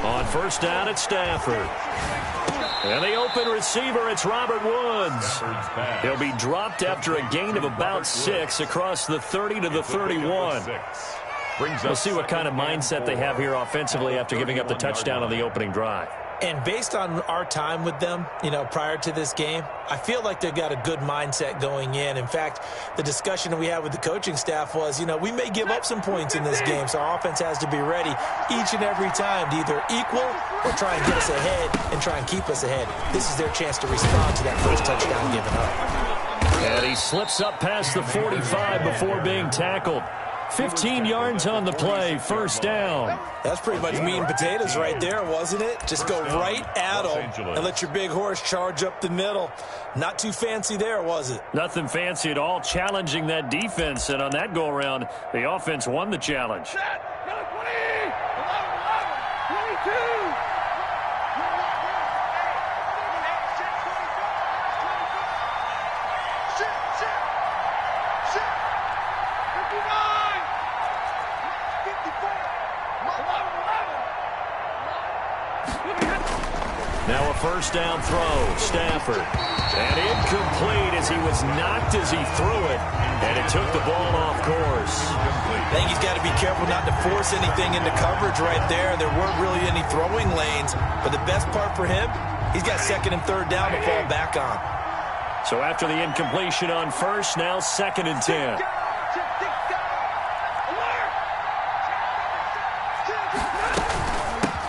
On first down, it's Stafford. And the open receiver, it's Robert Woods. He'll be dropped after a gain of about 6 across the 30 to the 31. We'll see what kind of mindset they have here offensively after giving up the touchdown on the opening drive. And based on our time with them, prior to this game, I feel like they've got a good mindset going in. In fact, the discussion that we had with the coaching staff was, we may give up some points in this game, so our offense has to be ready each and every time to either equal or try and get us ahead and try and keep us ahead. This is their chance to respond to that first touchdown given up. And he slips up past the 45 before being tackled. 15 yards on the play, first down. That's pretty much meat and potatoes right there, wasn't it? Just go right at them and let your big horse charge up the middle. Not too fancy there, was it? Nothing fancy at all, challenging that defense. And on that go-around, the offense won the challenge. Set, 20, 11, 22. Now a first down throw, Stafford. And incomplete as he was knocked as he threw it. And it took the ball off course. I think he's got to be careful not to force anything into coverage right there. There weren't really any throwing lanes. But the best part for him, he's got second and third down to fall back on. So after the incompletion on first, now second and 10.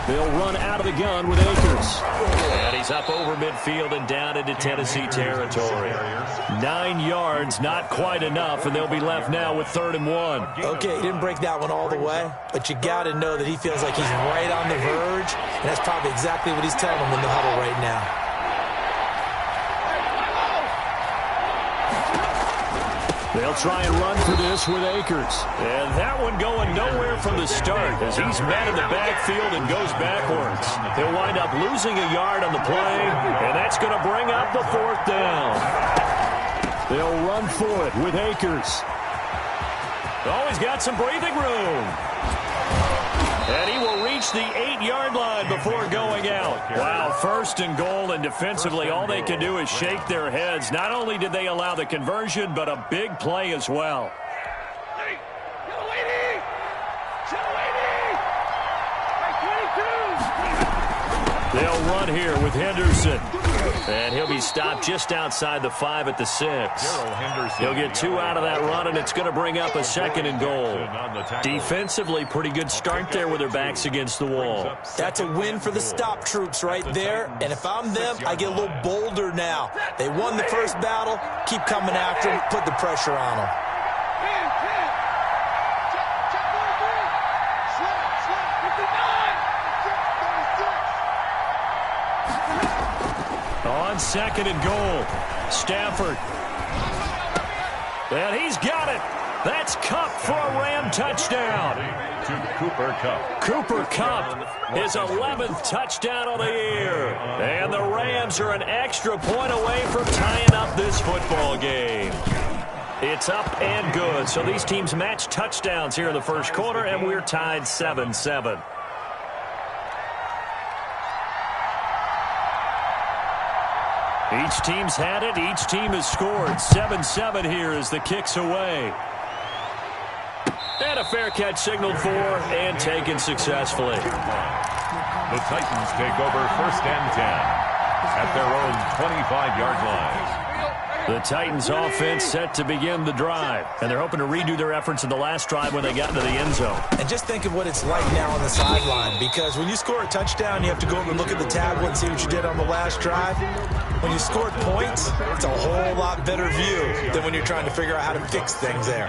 They'll run out of the gun with Akers. And he's up over midfield and down into Tennessee territory. 9 yards, not quite enough, and they'll be left now with 3rd and 1. Okay, he didn't break that one all the way, but you got to know that he feels like he's right on the verge, and that's probably exactly what he's telling them in the huddle right now. They'll try and run for this with Akers. And that one going nowhere from the start as he's met in the backfield and goes backwards. He'll wind up losing a yard on the play, and that's going to bring up the 4th down. They'll run for it with Akers. Oh, he's got some breathing room. And he will reach the 8-yard line before going out. Wow, 1st and goal, and defensively all they can do is shake their heads. Not only did they allow the conversion, but a big play as well. They'll run here with Henderson. And he'll be stopped just outside the 5 at the 6. He'll get 2 out of that run, and it's going to bring up a 2nd and goal. Defensively, pretty good start there with their backs against the wall. That's a win for the stop troops right there. And if I'm them, I get a little bolder now. They won the first battle. Keep coming after them. Put the pressure on them. On 2nd and goal, Stafford. And he's got it. That's Kupp for a Ram touchdown. To Cooper Kupp. Cooper Kupp, his 11th touchdown of the year. And the Rams are an extra point away from tying up this football game. It's up and good. So these teams match touchdowns here in the first quarter, and we're tied 7-7. Each team's had it. Each team has scored. 7-7 here as the kick's away. And a fair catch signaled for and taken successfully. The Titans take over 1st and 10 at their own 25-yard line. The Titans offense set to begin the drive. And they're hoping to redo their efforts in the last drive when they got into the end zone. And just think of what it's like now on the sideline. Because when you score a touchdown, you have to go over and look at the tablet and see what you did on the last drive. When you scored points, it's a whole lot better view than when you're trying to figure out how to fix things there.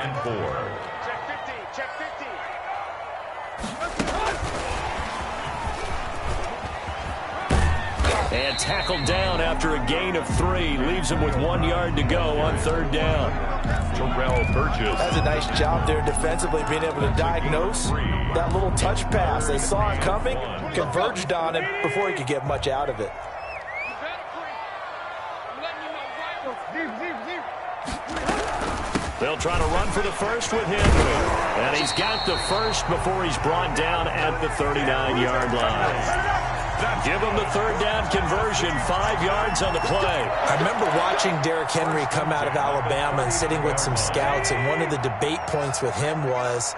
And tackled down after a gain of 3. Leaves him with 1 yard to go on 3rd down. Terrell Burgess. That's a nice job there defensively, being able to diagnose that little touch pass. They saw it coming, converged on him before he could get much out of it. They'll try to run for the first with Henry. And he's got the first before he's brought down at the 39-yard line. Give him the 3rd down conversion, 5 yards on the play. I remember watching Derrick Henry come out of Alabama and sitting with some scouts, and one of the debate points with him was,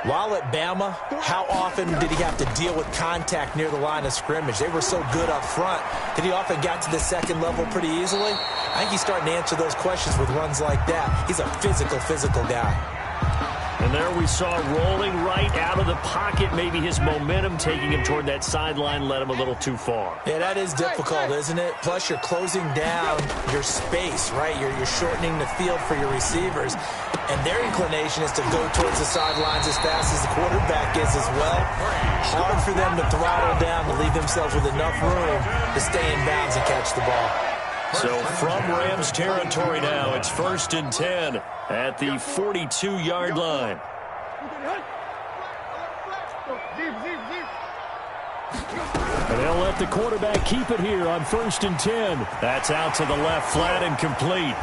while at Bama, how often did he have to deal with contact near the line of scrimmage? They were so good up front that he often got to the second level pretty easily. I think he's starting to answer those questions with runs like that. He's a physical guy. And there we saw rolling right out of the pocket. Maybe his momentum taking him toward that sideline led him a little too far. Yeah, that is difficult, isn't it? Plus, you're closing down your space, right? You're shortening the field for your receivers. And their inclination is to go towards the sidelines as fast as the quarterback is as well. Hard for them to throttle down to leave themselves with enough room to stay in bounds and catch the ball. So from Rams territory now, it's 1st and 10 at the 42-yard line. And they'll let the quarterback keep it here on 1st and 10. That's out to the left, flat and complete.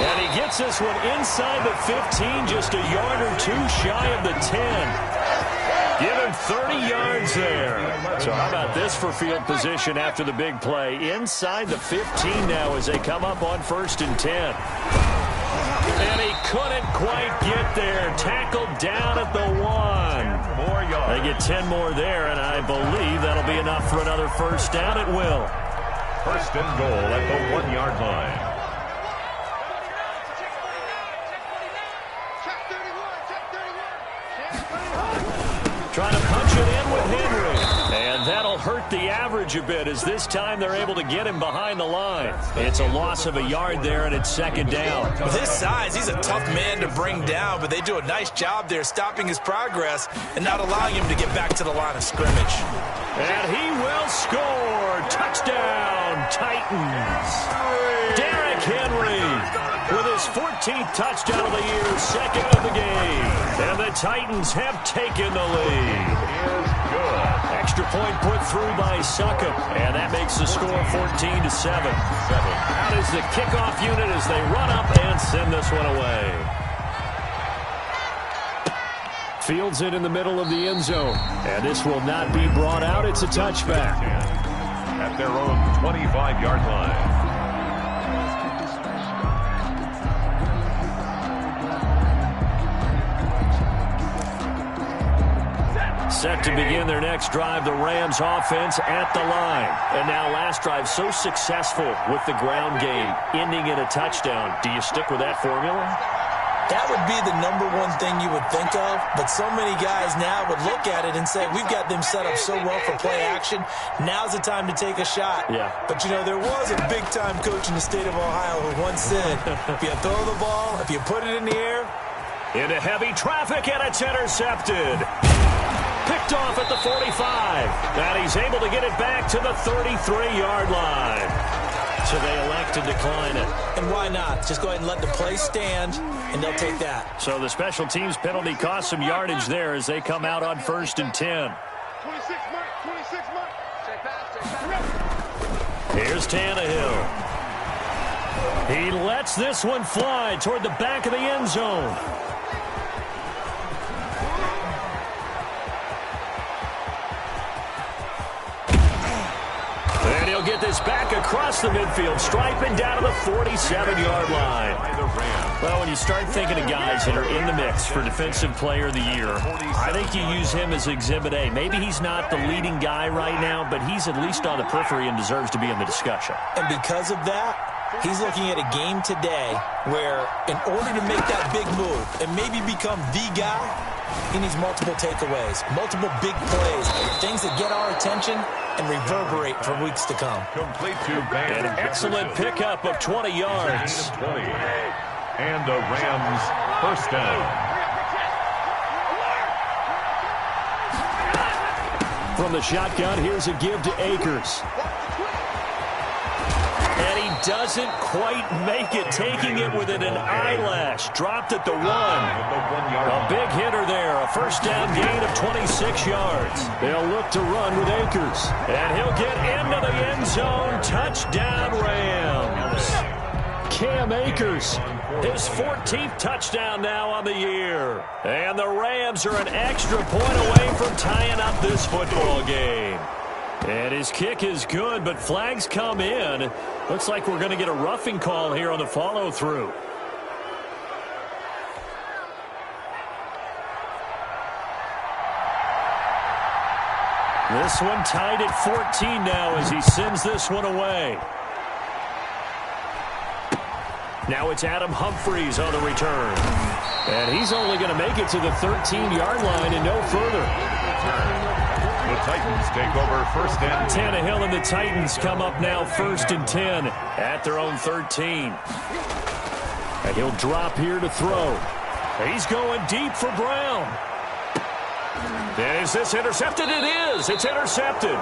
And he gets this one inside the 15, just a yard or two shy of the 10. Give him 30 yards there. So how about this for field position after the big play? Inside the 15 now as they come up on 1st and 10. And he couldn't quite get there. Tackled down at the 1. More yards. They get 10 more there, and I believe that'll be enough for another 1st down. It will. 1st and goal at the 1-yard line. Trying to punch it in with Henry. And that'll hurt the average a bit as this time they're able to get him behind the line. It's a loss of a yard there, and it's 2nd down. With his size, he's a tough man to bring down, but they do a nice job there stopping his progress and not allowing him to get back to the line of scrimmage. And he will score. Touchdown, Titans. Derrick Henry with his 14th touchdown of the year, 2nd of the game. And the Titans have taken the lead. Extra point put through by Succop, and that makes the score 14-7. Out is the kickoff unit as they run up and send this one away. Fields it in the middle of the end zone, and this will not be brought out. It's a touchback. At their own 25-yard line. Set to begin their next drive, the Rams offense at the line. And now last drive so successful with the ground game, ending in a touchdown. Do you stick with that formula? That would be the number one thing you would think of, but so many guys now would look at it and say, we've got them set up so well for play action, now's the time to take a shot. Yeah. But, you know, there was a big-time coach in the state of Ohio who once said, if you throw the ball, if you put it in the air. Into heavy traffic, and it's intercepted. Picked off at the 45. And he's able to get it back to the 33-yard line. So they elect to decline it. And why not? Just go ahead and let the play stand, and they'll take that. So the special teams penalty cost some yardage there as they come out on 1st and 10. 26 mark. Here's Tannehill. He lets this one fly toward the back of the end zone. And he'll get this back across the midfield, striping down to the 47-yard line. Well, when you start thinking of guys that are in the mix for Defensive Player of the Year, I think you use him as Exhibit A. Maybe he's not the leading guy right now, but he's at least on the periphery and deserves to be in the discussion. And because of that, he's looking at a game today where in order to make that big move and maybe become the guy, He needs multiple takeaways, multiple big plays, things that get our attention and reverberate for weeks to come. Complete to Van. An excellent pickup of 20 yards. 20. And a Rams first down. From the shotgun, here's a give to Akers. And he doesn't quite make it, taking it within an eyelash. Dropped at the 1. A big hitter there. A first down gain of 26 yards. They'll look to run with Akers. And he'll get into the end zone. Touchdown, Rams. Cam Akers, his 14th touchdown now on the year. And the Rams are an extra point away from tying up this football game. And his kick is good, but flags come in. Looks like we're going to get a roughing call here on the follow-through. This one tied at 14 now as he sends this one away. Now it's Adam Humphries on the return. And he's only going to make it to the 13-yard line and no further. The Titans take over first and 10. Tannehill and the Titans come up now first and 10 at their own 13. And he'll drop here to throw. He's going deep for Brown. And is this intercepted? It is. It's intercepted.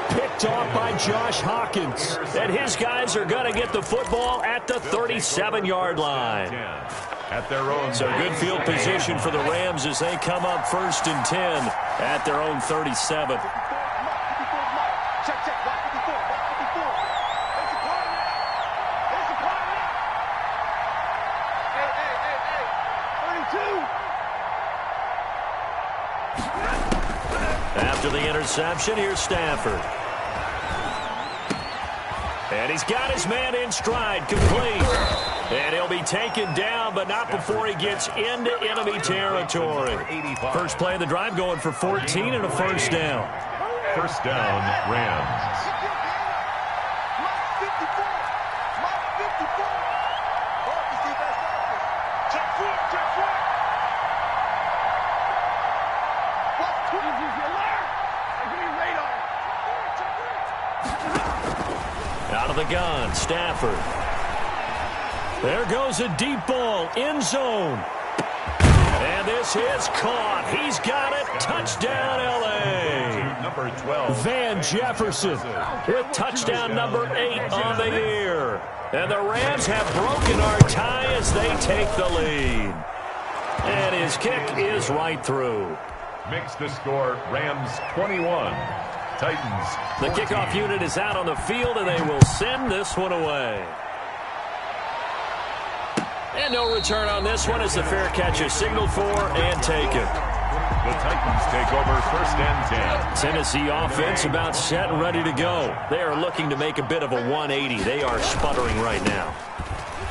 Picked off by Josh Hawkins. And his guys are going to get the football at the 37-yard line. At their own. So good field position for the Rams as they come up first and 10 at their own 37. After the interception, here's Stafford. And he's got his man in stride, complete. And he'll be taken down, but not before he gets into enemy territory. First play of the drive going for 14 and a first down. First down, Rams. Out of the gun, Stafford. There goes a deep ball, end zone. And this is caught. He's got it. Touchdown, L.A. Number 12. Van Jefferson with touchdown number 8 on the year. And the Rams have broken our tie as they take the lead. And his kick is right through. Makes the score Rams 21. Titans. The kickoff unit is out on the field, and they will send this one away. And no return on this one as the fair catch is signaled for and taken. The Titans take over first and 10. Tennessee offense about set and ready to go. They are looking to make a bit of a 180. They are sputtering right now.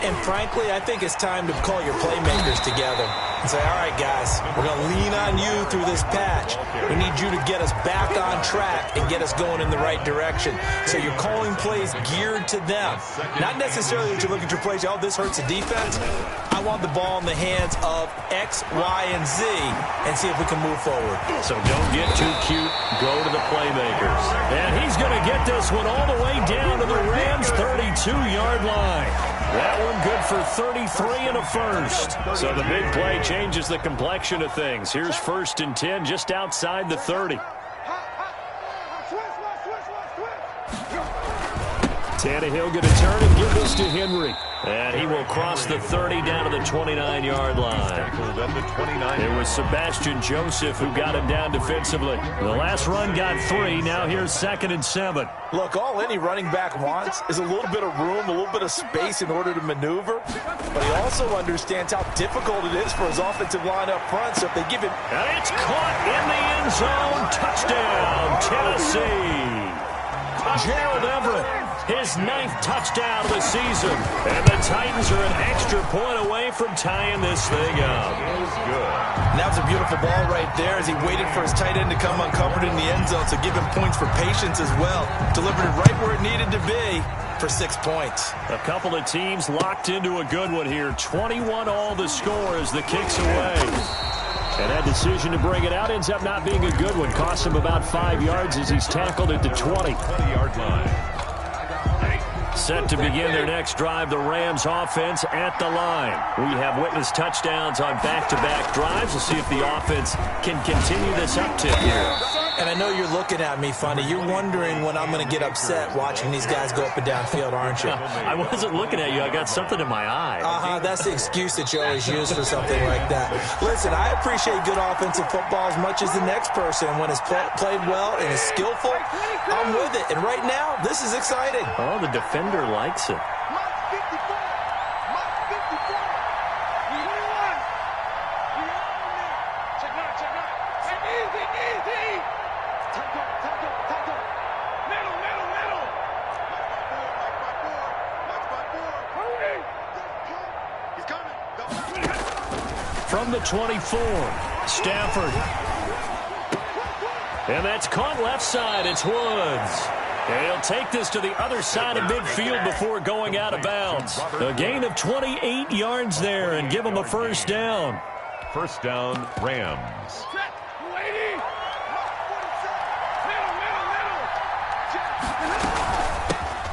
And frankly, I think it's time to call your playmakers together and say, all right, guys, we're going to lean on you through this patch. We need you to get us back on track and get us going in the right direction. So you're calling plays geared to them. Not necessarily that you look at your plays, oh, this hurts the defense. I want the ball in the hands of X, Y, and Z and see if we can move forward. So don't get too cute. Go to the playmakers. And he's going to get this one all the way down to the Rams' 32-yard line. That one good for 33 and a first. So the big play changes the complexion of things. Here's first and 10 just outside the 30. Tannehill going to turn and give this to Henry. And he will cross the 30 down to the 29-yard line. It was Sebastian Joseph who got him down defensively. The last run got 3. Now here's 2nd and 7. Look, all any running back wants is a little bit of room, a little bit of space in order to maneuver. But he also understands how difficult it is for his offensive line up front. So if they give him... And it's caught in the end zone. Touchdown, Tennessee. Gerald Everett, his 9th touchdown of the season. And the Titans are an extra point away from tying this thing up. Good. And that was a beautiful ball right there as he waited for his tight end to come uncovered in the end zone. So give him points for patience as well. Delivered it right where it needed to be for 6 points. A couple of teams locked into a good one here. 21 all the score as the kick's away. And that decision to bring it out ends up not being a good one. Costs him about 5 yards as he's tackled at the 20. 20-yard line. Set to begin their next drive, the Rams offense at the line. We have witnessed touchdowns on back-to-back drives. We'll see if the offense can continue this uptick here. And I know you're looking at me funny. You're wondering when I'm going to get upset watching these guys go up and down field, aren't you? I wasn't looking at you. I got something in my eye. That's the excuse that you always use for something like that. Listen, I appreciate good offensive football as much as the next person. When it's played well and is skillful, I'm with it. And right now, this is exciting. Oh, the defender likes it. From the 24, Stafford. And that's caught left side. It's Woods. And he'll take this to the other side of midfield before going out of bounds. A gain of 28 yards there and give him a first down. First down, Rams.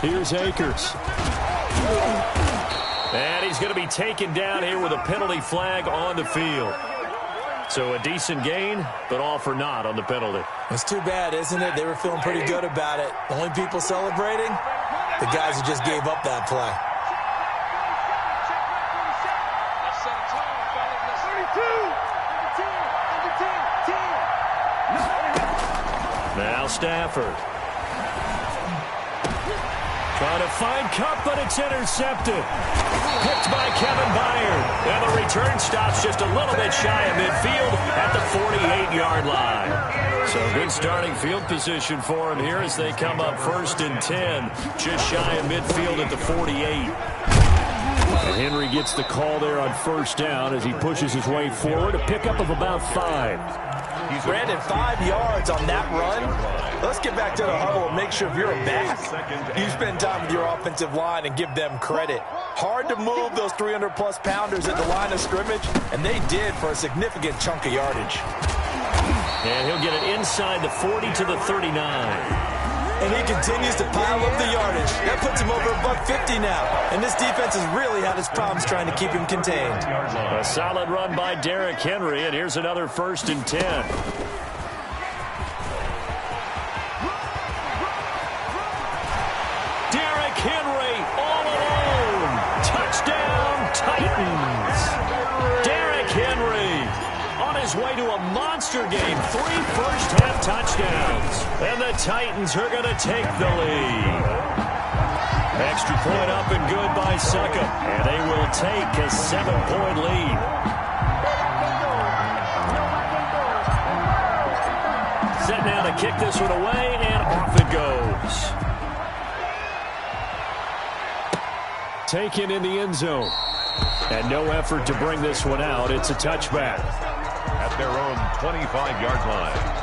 Here's Akers. And he's going to be taken down here with a penalty flag on the field. So a decent gain, but all for naught on the penalty. It's too bad, isn't it? They were feeling pretty good about it. The only people celebrating, the guys who just gave up that play. Now Stafford. Trying to find Kupp, but it's intercepted. Picked by Kevin Byard. And the return stops just a little bit shy of midfield at the 48-yard line. So good starting field position for him here as they come up 1st and 10. Just shy of midfield at the 48. And Henry gets the call there on first down as he pushes his way forward. A pickup of about 5. Brandon, 5 yards on that run. Let's get back to the huddle and make sure if you're a back, you spend time with your offensive line and give them credit. Hard to move those 300-plus pounders at the line of scrimmage, and they did for a significant chunk of yardage. And he'll get it inside the 40 to the 39. And he continues to pile up the yardage. That puts him over $150 now. And this defense has really had its problems trying to keep him contained. A solid run by Derrick Henry, and here's another 1st and 10. Derrick Henry all alone. Touchdown, Titans. Derrick Henry on his way to a monster game. 3 first-half touchdowns. And the Titans are going to take the lead. Extra point up and good by Succop. And they will take a 7-point lead. Set now to kick this one away, and off it goes. Taken in the end zone. And no effort to bring this one out. It's a touchback. At their own 25-yard line.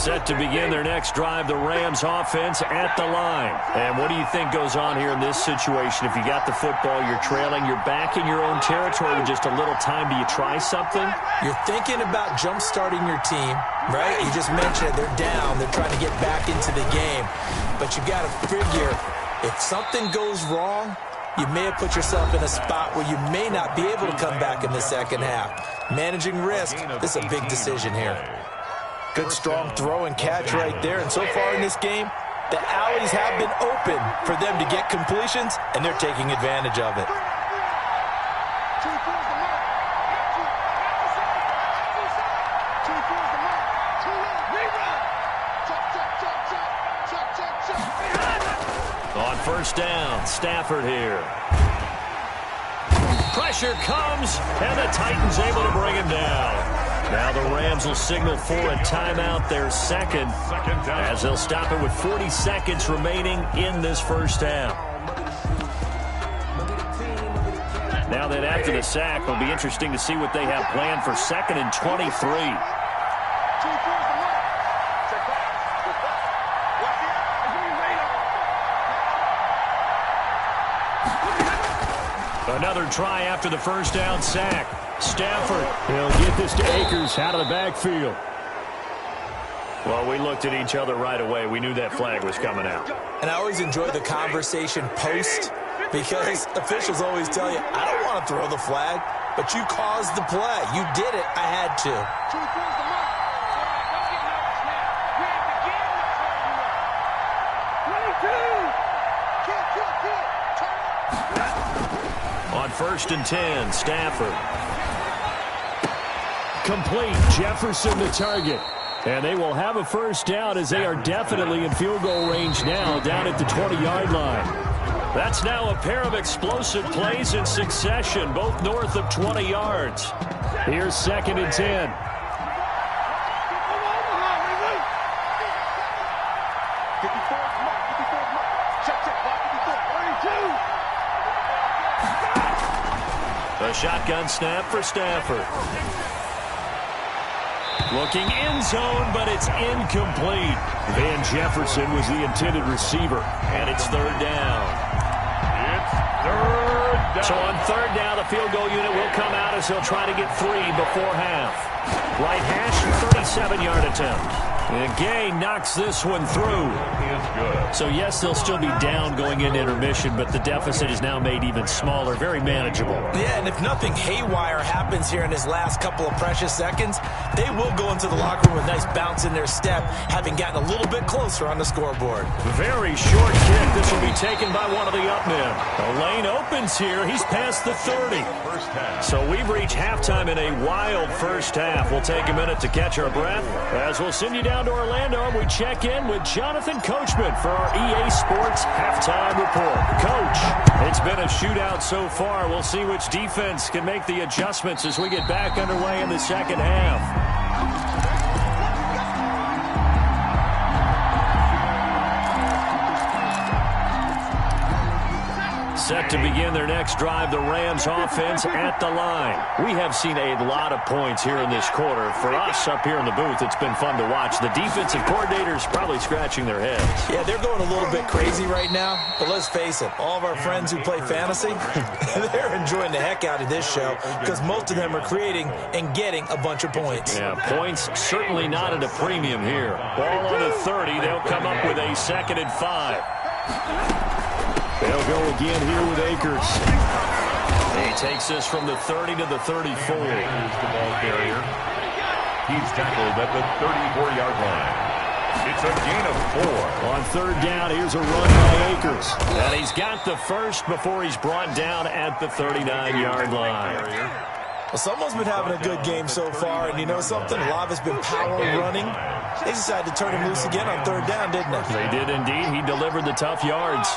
Set to begin their next drive, the Rams offense at the line. And what do you think goes on here in this situation? If you got the football, you're trailing, you're back in your own territory with just a little time. Do you try something? You're thinking about jump-starting your team, right? You just mentioned it. They're down. They're trying to get back into the game. But you got to figure, if something goes wrong, you may have put yourself in a spot where you may not be able to come back in the second half. Managing risk, this is a big decision here. Good, strong throw and catch right there. And so far in this game, the alleys have been open for them to get completions, and they're taking advantage of it. On first down, Stafford here. Pressure comes, and the Titans able to bring him down. Now the Rams will signal for a timeout, their second, as they'll stop it with 40 seconds remaining in this first half. Now then, after the sack, it'll be interesting to see what they have planned for 2nd and 23. Another try after the first down sack. Stafford, he'll get this to Akers out of the backfield. Well, we looked at each other right away. We knew that flag was coming out. And I always enjoy the conversation post because officials always tell you, I don't want to throw the flag, but you caused the play. You did it. I had to. On 1st and 10, Stafford. Complete. Jefferson the target. And they will have a first down as they are definitely in field goal range now down at the 20-yard line. That's now a pair of explosive plays in succession, both north of 20 yards. Here's 2nd and 10. A shotgun snap for Stafford. Looking end zone, but it's incomplete. Van Jefferson was the intended receiver, and it's 3rd down. It's 3rd down. So on 3rd down, the field goal unit will come out as they'll try to get 3 before half. Right hash, 37-yard attempt. And Gay knocks this one through. So, yes, they'll still be down going into intermission, but the deficit is now made even smaller, very manageable. Yeah, and if nothing haywire happens here in his last couple of precious seconds, they will go into the locker room with a nice bounce in their step, having gotten a little bit closer on the scoreboard. Very short kick. This will be taken by one of the up men. The lane opens here. He's past the 30. So we've reached halftime in a wild first half. We'll take a minute to catch our breath as we'll send you down to Orlando, and we check in with Jonathan Coachman for our EA Sports Halftime Report. Coach, it's been a shootout so far. We'll see which defense can make the adjustments as we get back underway in the second half. Set to begin their next drive, the Rams offense at the line. We have seen a lot of points here in this quarter. For us up here in the booth, it's been fun to watch. The defensive coordinators probably scratching their heads. Yeah, they're going a little bit crazy right now, but let's face it, all of our friends who play fantasy, they're enjoying the heck out of this show because most of them are creating and getting a bunch of points. Yeah, points certainly not at a premium here. Ball on the 30, they'll come up with a 2nd and 5. They'll go again here with Akers. He takes this from the 30 to the 34. Here's the ball carrier. He's tackled at the 34-yard line. It's a gain of 4. On 3rd down, here's a run by Akers. And he's got the first before he's brought down at the 39-yard line. Well, someone's been having a good game so far, and you know something? A lot of it's been power running. They decided to turn him loose again on 3rd down, didn't they? They did indeed. He delivered the tough yards.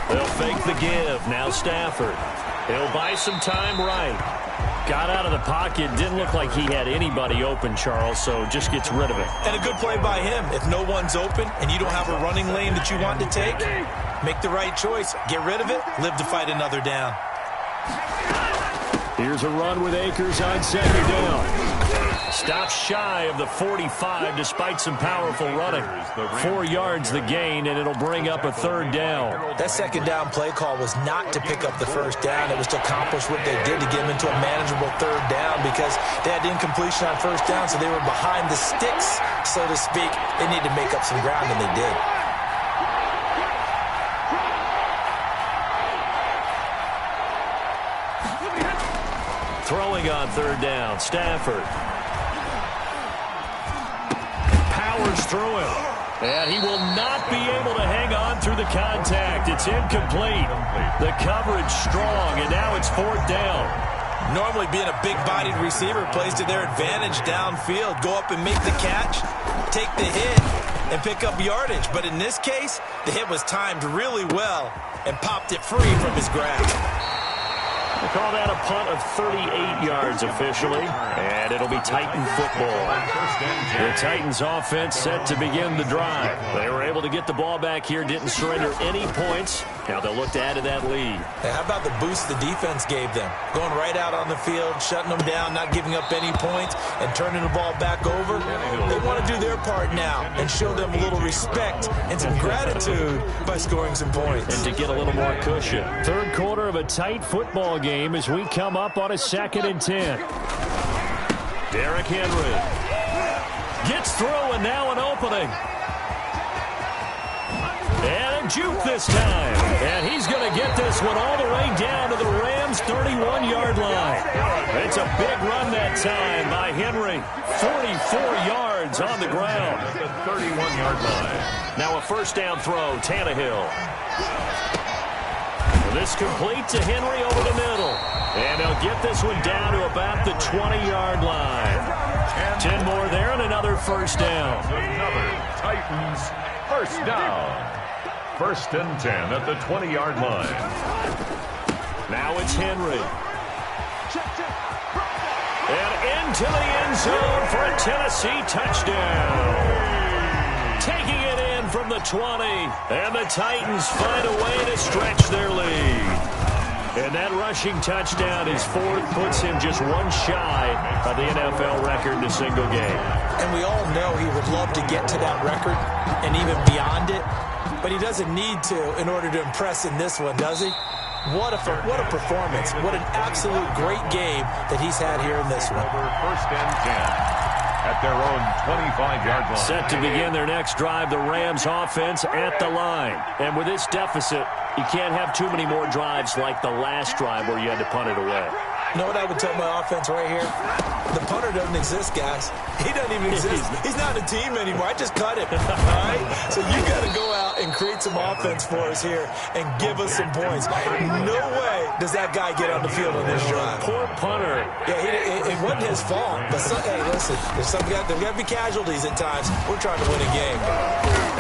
They'll fake the give. Now Stafford. He'll buy some time right. Got out of the pocket. Didn't look like he had anybody open, Charles, so just gets rid of it. And a good play by him. If no one's open and you don't have a running lane that you want to take, make the right choice. Get rid of it. Live to fight another down. Here's a run with Akers on 2nd down. Stops shy of the 45 despite some powerful running. 4 yards the gain, and it'll bring up a 3rd down. That 2nd down play call was not to pick up the 1st down. It was to accomplish what they did to get them into a manageable 3rd down because they had incompletion on 1st down, so they were behind the sticks, so to speak. They needed to make up some ground, and they did. Throwing on 3rd down, Stafford. Powers through him. And he will not be able to hang on through the contact. It's incomplete. The coverage strong, and now it's 4th down. Normally being a big-bodied receiver plays to their advantage downfield. Go up and make the catch, take the hit, and pick up yardage. But in this case, the hit was timed really well and popped it free from his grasp. We'll call that a punt of 38 yards officially, and it'll be Titan football. The Titans offense set to begin the drive. They were able to get the ball back here, didn't surrender any points. Now they'll look to add to that lead. Hey, how about the boost the defense gave them? Going right out on the field, shutting them down, not giving up any points, and turning the ball back over. They want to do their part now and show them a little respect and some gratitude by scoring some points. And to get a little more cushion. Third quarter of a tight football game as we come up on a 2nd and 10. Derrick Henry gets through, and now an opening. And a juke this time. And he's going to get this one all the way down to the Rams' 31-yard line. It's a big run that time by Henry. 44 yards on the ground. At the 31-yard line. Now a first down throw, Tannehill. This complete to Henry over the middle. And they'll get this one down to about the 20-yard line. 10 more there and another first down. Another Titans first down. 1st and 10 at the 20-yard line. Now it's Henry. And into the end zone for a Tennessee touchdown. Taking it in from the 20. And the Titans find a way to stretch their lead. And that rushing touchdown, his 4th, puts him just one shy of the NFL record in a single game. And we all know he would love to get to that record and even beyond it. But he doesn't need to in order to impress in this one, does he? What a performance. What an absolute great game that he's had here in this one. 1st and 10 at their own 25-yard line. Set to begin their next drive, the Rams offense at the line. And with this deficit, you can't have too many more drives like the last drive where you had to punt it away. You know what I would tell my offense right here? The punter doesn't exist, guys. He doesn't even exist. He's not a team anymore. I just cut him. All right? So you got to go out and create some offense for us here and give us some points. No way does that guy get on the field on this drive. Poor punter. Yeah, it wasn't his fault. But, hey, listen, there's got to be casualties at times. We're trying to win a game.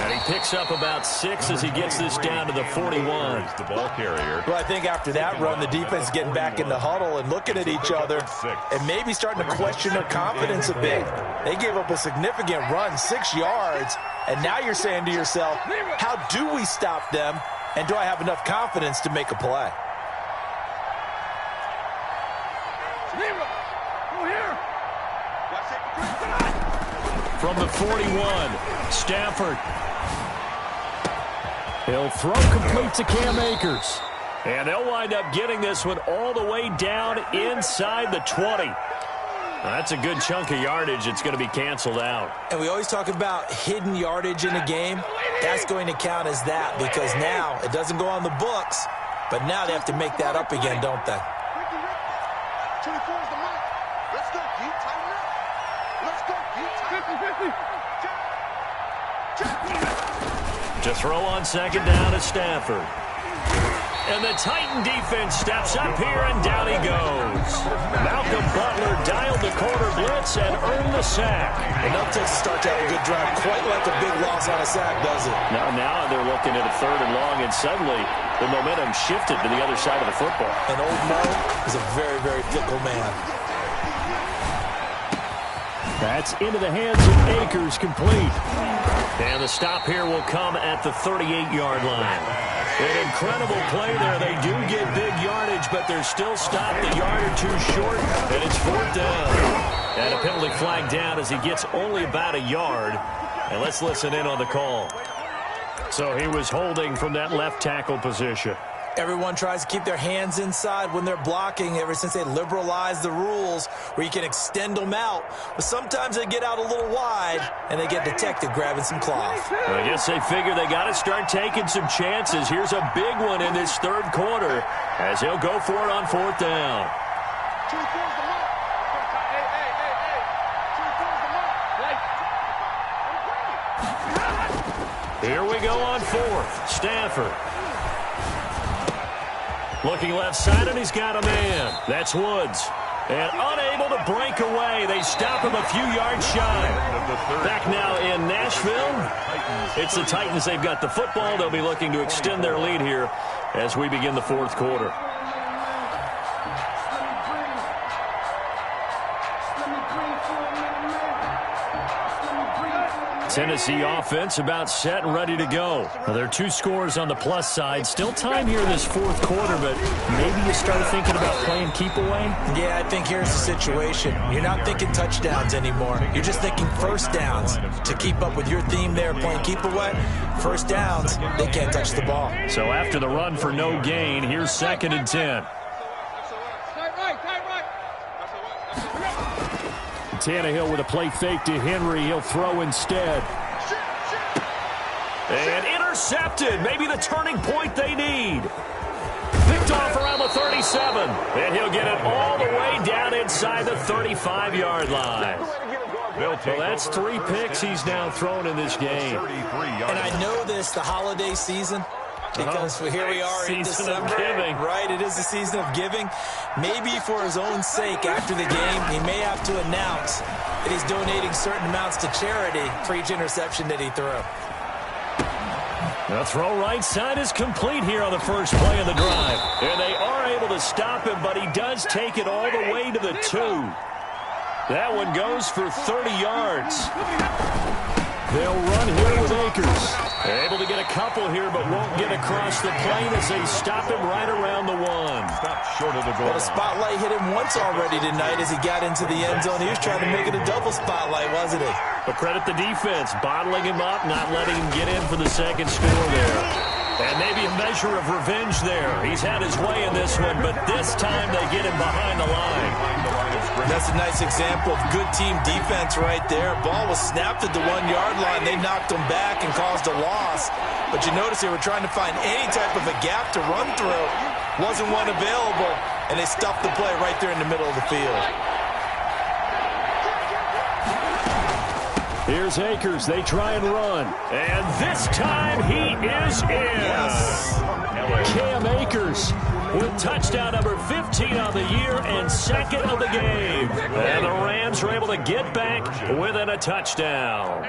And he picks up about 6 as he gets this down to the 41. The ball carrier. Well, I think after that run, the defense getting back in the huddle and looking at each other and maybe starting to question their confidence a bit. They gave up a significant run, 6 yards, and now you're saying to yourself, how do we stop them, and do I have enough confidence to make a play? From the 41, Stafford. He'll throw complete to Cam Akers. And they'll wind up getting this one all the way down inside the 20. That's a good chunk of yardage. It's going to be canceled out. And we always talk about hidden yardage in a game. That's going to count as that because now it doesn't go on the books, but now they have to make that up again, don't they? 24 is the mark. Let's go, Pete. Tighten up. Let's go, Pete. To throw on 2nd down to Stafford. And the Titan defense steps up here, and down he goes. Malcolm Butler dialed the corner blitz and earned the sack. Enough takes a start to have a good drive, quite like a big loss on a sack, does it? Now they're looking at a 3rd and long, and suddenly the momentum shifted to the other side of the football. And old Mo is a very, very fickle man. That's into the hands of Akers, complete. And the stop here will come at the 38-yard line. An incredible play there. They do get big yardage, but they're still stopped a yard or two short, and it's 4th down. And a penalty flag down as he gets only about a yard. And let's listen in on the call. So he was holding from that left tackle position. Everyone tries to keep their hands inside when they're blocking ever since they liberalized the rules where you can extend them out. But sometimes they get out a little wide, and they get detected grabbing some cloth. I guess they figure they got to start taking some chances. Here's a big one in this 3rd quarter as he'll go for it on 4th down. 24 is the mark. Hey. Here we go on 4th. Stafford. Looking left side, and he's got a man. That's Woods. And unable to break away. They stop him a few yards shy. Back now in Nashville. It's the Titans. They've got the football. They'll be looking to extend their lead here as we begin the 4th quarter. Tennessee offense about set and ready to go. Now, there are 2 scores on the plus side. Still time here in this fourth quarter, but maybe you start thinking about playing keep away? Yeah, I think here's the situation. You're not thinking touchdowns anymore. You're just thinking first downs. To keep up with your theme there, playing keep away, first downs, they can't touch the ball. So after the run for no gain, here's 2nd and 10. Tannehill with a play fake to Henry. He'll throw instead. And intercepted. Maybe the turning point they need. Picked off around the 37. And he'll get it all the way down inside the 35-yard line. Well, that's 3 picks he's now thrown in this game. And I know this, the holiday season, because here we are in December. Giving. Right, it is the season of giving. Maybe for his own sake after the game, he may have to announce that he's donating certain amounts to charity for each interception that he threw. The throw right side is complete here on the first play of the drive. And they are able to stop him, but he does take it all the way to the 2. That one goes for 30 yards. They'll run here with Akers. Able to get a couple here, but won't get across the plane as they stop him right around the 1. Stop short of the goal. Well, the spotlight hit him once already tonight as he got into the end zone. He was trying to make it a double spotlight, wasn't he? But credit the defense, bottling him up, not letting him get in for the second score there. And maybe a measure of revenge there. He's had his way in this one, but this time they get him behind the line. That's a nice example of good team defense right there. Ball was snapped at the 1-yard line. They knocked him back and caused a loss. But you notice they were trying to find any type of a gap to run through. Wasn't one available, and they stuffed the play right there in the middle of the field. Here's Akers. They try and run. And this time he is in. Yes. Cam Akers with touchdown number 15 on the year and 2nd of the game. And the Rams are able to get back within a touchdown.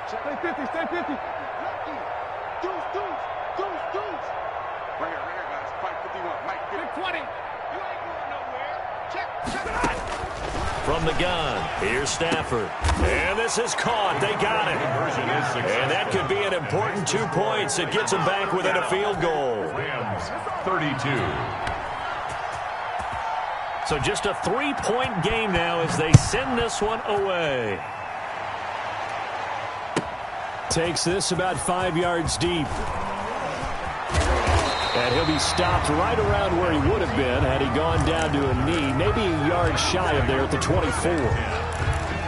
Stay 50, stay 50. Deuce. Right here, guys. Fight 51. Mike, get it. 20. You ain't going nowhere. Check it out. From the gun, here's Stafford. And this is caught. They got it. And that could be an important 2 points. It gets them back within a field goal. Rams 32. So just a 3-point game now as they send this one away. Takes this about 5 yards deep. And he'll be stopped right around where he would have been had he gone down to a knee, maybe a yard shy of there at the 24.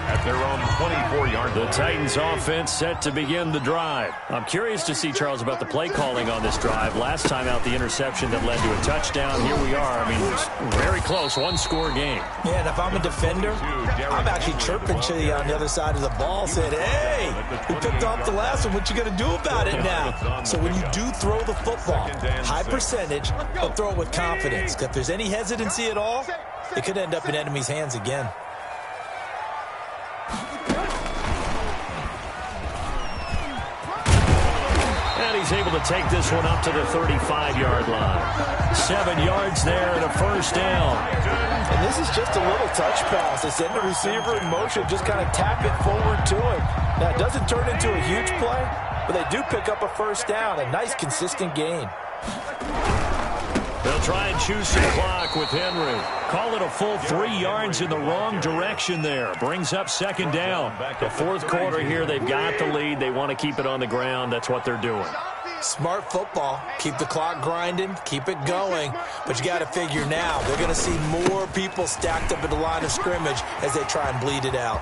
At their own 24-yard line. The Titans offense set to begin the drive. I'm curious to see, Charles, about the play calling on this drive. Last time out, the interception that led to a touchdown. Here we are. I mean, it's very close, 1-score game. Yeah, and if I'm a defender, I'm actually chirping to you on the other side of the ball, saying, hey, we picked off the last one. What you going to do about it now? So when you do throw the football, high percentage, but throw it with confidence. If there's any hesitancy at all, it could end up in enemy's hands again. And he's able to take this one up to the 35-yard line. 7 yards there and a first down. And this is just a little touch pass. They send the receiver in motion, just kind of tap it forward to him. Now, it doesn't turn into a huge play, but they do pick up a first down, a nice, consistent gain. They'll try and choose some clock with Henry. Call it a full 3 yards in the wrong direction there. Brings up second down. The fourth quarter here, they've got the lead. They want to keep it on the ground. That's what they're doing. Smart football. Keep the clock grinding. Keep it going. But you got to figure now, they're going to see more people stacked up at the line of scrimmage as they try and bleed it out.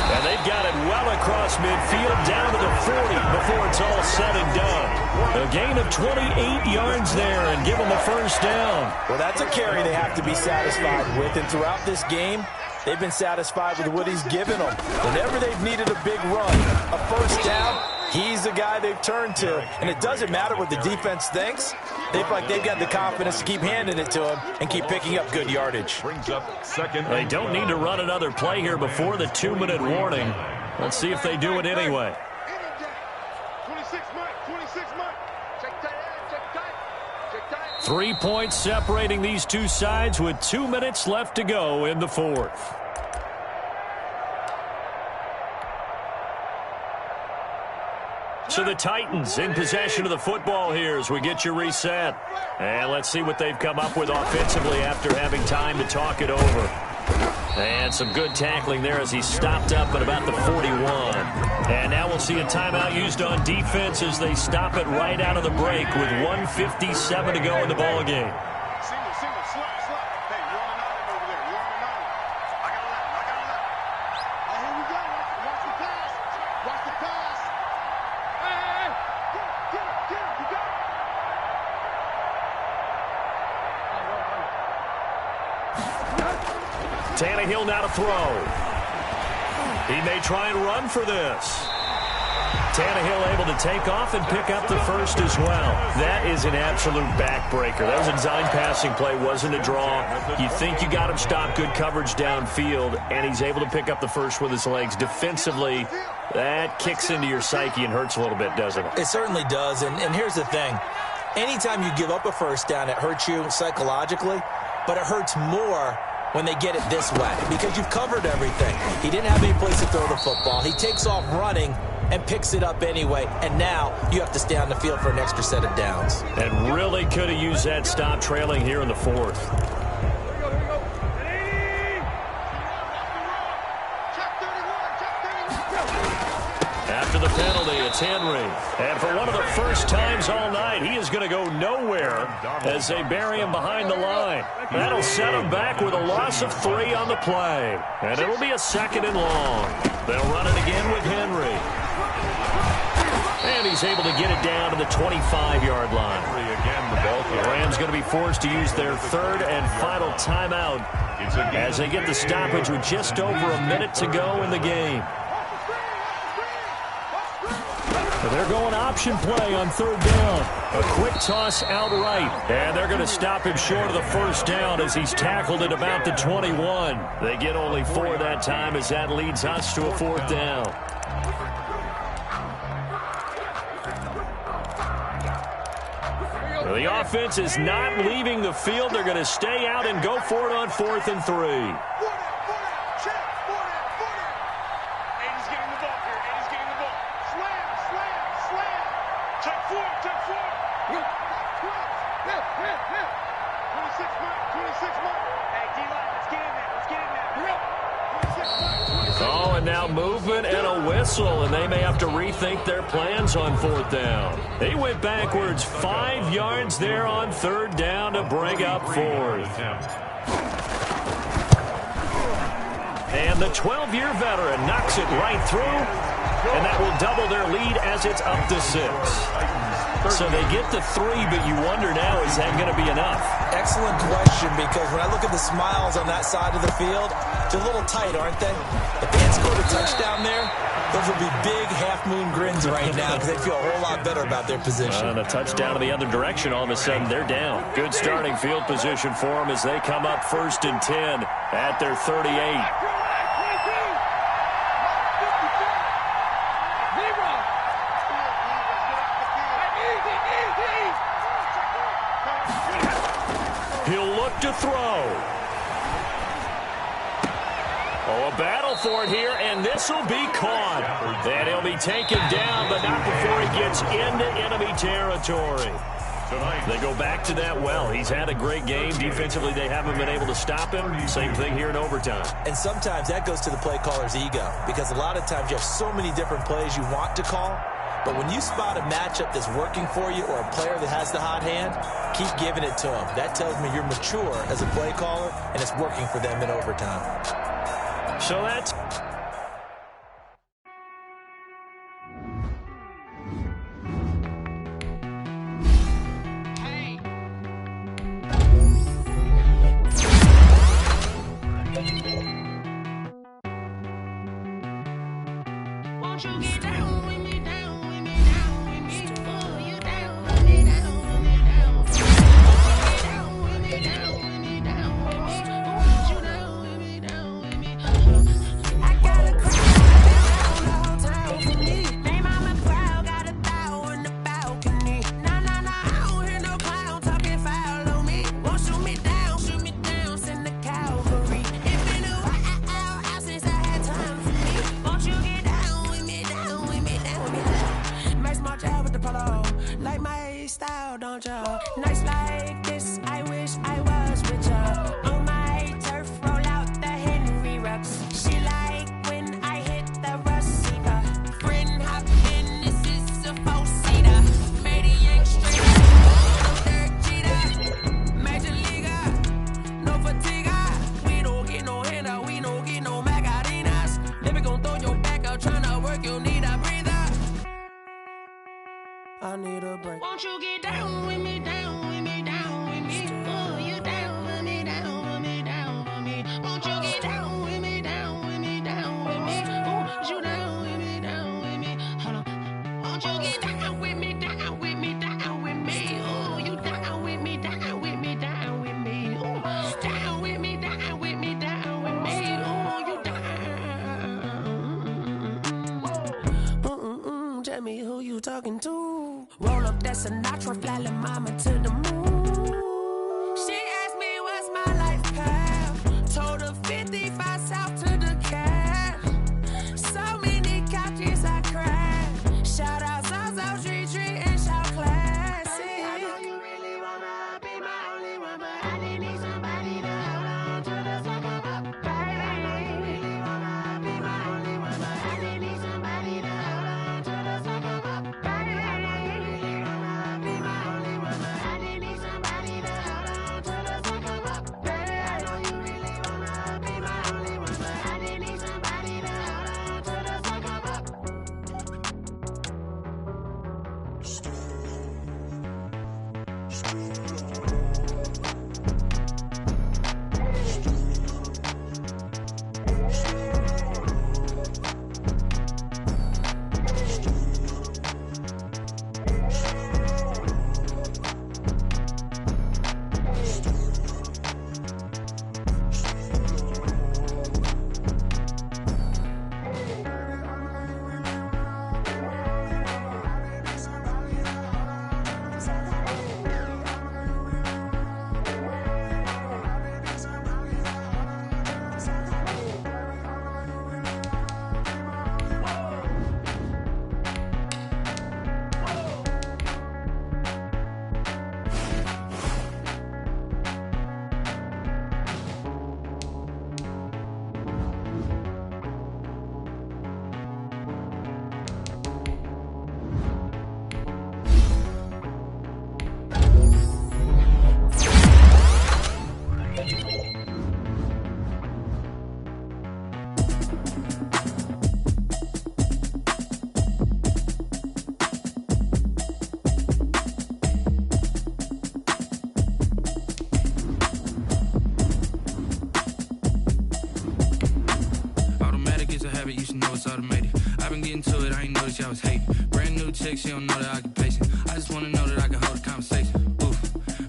And they've got it well across midfield down to the 40 before it's all said and done. A gain of 28 yards there and give them a first down. Well, that's a carry they have to be satisfied with. And throughout this game, they've been satisfied with what he's given them. Whenever they've needed a big run, a first down, he's the guy they've turned to. And it doesn't matter what the defense thinks. They feel like they've got the confidence to keep handing it to him and keep picking up good yardage. Brings up second. They don't need to run another play here before the 2-minute warning. Let's see if they do it anyway. 26 months. Check tight. 3 points separating these two sides with 2 minutes left to go in the fourth. So the Titans in possession of the football here as we get you reset. And let's see what they've come up with offensively after having time to talk it over. And some good tackling there as he stopped up at about the 41. And now we'll see a timeout used on defense as they stop it right out of the break with 1:57 to go in the ballgame. Single, slap. Hey, you're on the 9 over there. You're on the 9. I got a left. Oh, here we go. Watch the pass. Hey. Get him. You got it. Tannehill now to throw. He may try and run for this. Tannehill able to take off and pick up the first as well. That is an absolute backbreaker. That was a design passing play, wasn't a draw. You think you got him stopped, good coverage downfield, and he's able to pick up the first with his legs. Defensively, that kicks into your psyche and hurts a little bit, doesn't it? It certainly does, and here's the thing. Anytime you give up a first down, it hurts you psychologically, but it hurts more when they get it this way because you've covered everything. He didn't have any place to throw the football. He takes off running and picks it up anyway, and now you have to stay on the field for an extra set of downs. And really could have used that stop trailing here in the fourth. After the penalty, it's Henry. And for one of the first times all night, he is going to go nowhere as they bury him behind the line. That'll set him back with a loss of 3 on the play. And it'll be a 2nd and long. They'll run it again with Henry. And he's able to get it down to the 25-yard line. The Rams going to be forced to use their 3rd and final timeout as they get the stoppage with just over a minute to go in the game. They're going option play on 3rd down. A quick toss outright. And they're going to stop him short of the first down as he's tackled at about the 21. They get only 4 that time as that leads us to a 4th down. The offense is not leaving the field. They're going to stay out and go for it on 4th and 3. Oh, and now movement and a whistle, and they may have to rethink their plans on 4th down. They went backwards 5 yards there on 3rd down to bring up 4th. And the 12-year veteran knocks it right through, and that will double their lead as it's up to 6. So they get the 3, but you wonder now, is that going to be enough? Excellent question, because when I look at the smiles on that side of the field, they're a little tight, aren't they? If they had scored a touchdown there, those would be big half-moon grins right now because they feel a whole lot better about their position. And a touchdown in the other direction, all of a sudden they're down. Good starting field position for them as they come up 1st and 10 at their 38. He'll look to throw. Oh, a battle for it here, and this will be caught. And he'll be taken down, but not before he gets into enemy territory. They go back to that well. He's had a great game. Defensively, they haven't been able to stop him. Same thing here in overtime. And sometimes that goes to the play caller's ego, because a lot of times you have so many different plays you want to call. But when you spot a matchup that's working for you or a player that has the hot hand, keep giving it to him. That tells me you're mature as a play caller, and it's working for them in overtime. So that's... Won't you get down with me, down with me, down with me? Oh, you down with me, down with me, down with me. Down with me, down with me, down with me. Won't you down with me, down with me? with the polo. Like my style, don't ya? Nights like this, I wish I was with ya. On my turf, roll out the Henry Rux. She like when I hit the receiver. Friend hop in, this is a four-seater. Maniac street, third cheater. Major leaguer, no fatigue. We don't get no handout, we don't get no Macarinas. Never gon' throw your back out, tryna work, you need a breather. I need a break. Won't you get down with me, down with me, down with me? Oh, you down with me, down with me, down with me. Won't you get down with me, down with me, down with me? Oh, you down with me, down with me. Hold on. Won't you get down with me, down with me, down with me? Oh, you down with me, down with me, down with me. Oh, down with me, down with me, down with me. Oh, you down. Tell me who you talking to. Roll up that Sinatra, fly la mama to the moon. She asked me what's my life path. Told her 55 south to the cab. So many couches I cried. Shout out South Street and shout classic. I know you really wanna be my only one, but I didn't need somebody to hold on to the second up. Baby, I know you really wanna be my only one, but I didn't need somebody to hold on to the second up. Baby, I know you really wanna be my only one, but I didn't need somebody to hold on to the second up. Baby, I know you really wanna be my only one, but I didn't need somebody to hold on to the second up. Automatic is a habit, you should know it's automated. I've been getting to it, I ain't noticed y'all was hating. Brand new chick, she don't know the occupation. I just wanna know that I can hold a conversation. Oof,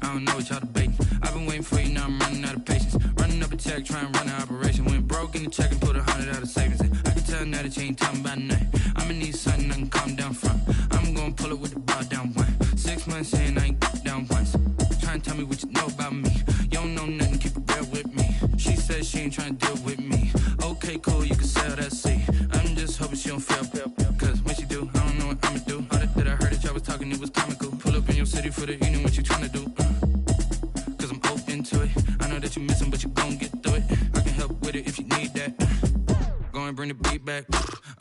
I don't know what y'all debating. I've been waiting for you, now I'm running out of patience. Running up a check, trying to run an operation. Went broke in the check and put 100 out of savings in. I can tell now that you ain't talking about nothing. I'ma need something I can calm down from. I'm gonna pull it with the bar down one. 6 months in, I ain't down once. Trying to tell me what you know about me. You don't know nothing, keep it real with me. She said she ain't trying to deal with me. Okay, cool, you can sell that seat. I'm just hoping she don't fail. Cause when she do, I don't know what I'ma do. All that I heard that y'all was talking, it was comical. Pull up in your city for the evening, what you tryna do? Cause I'm open to it. I know that you missing, but you gon' get through it. I can help with it if you need that. Go and bring the beat back.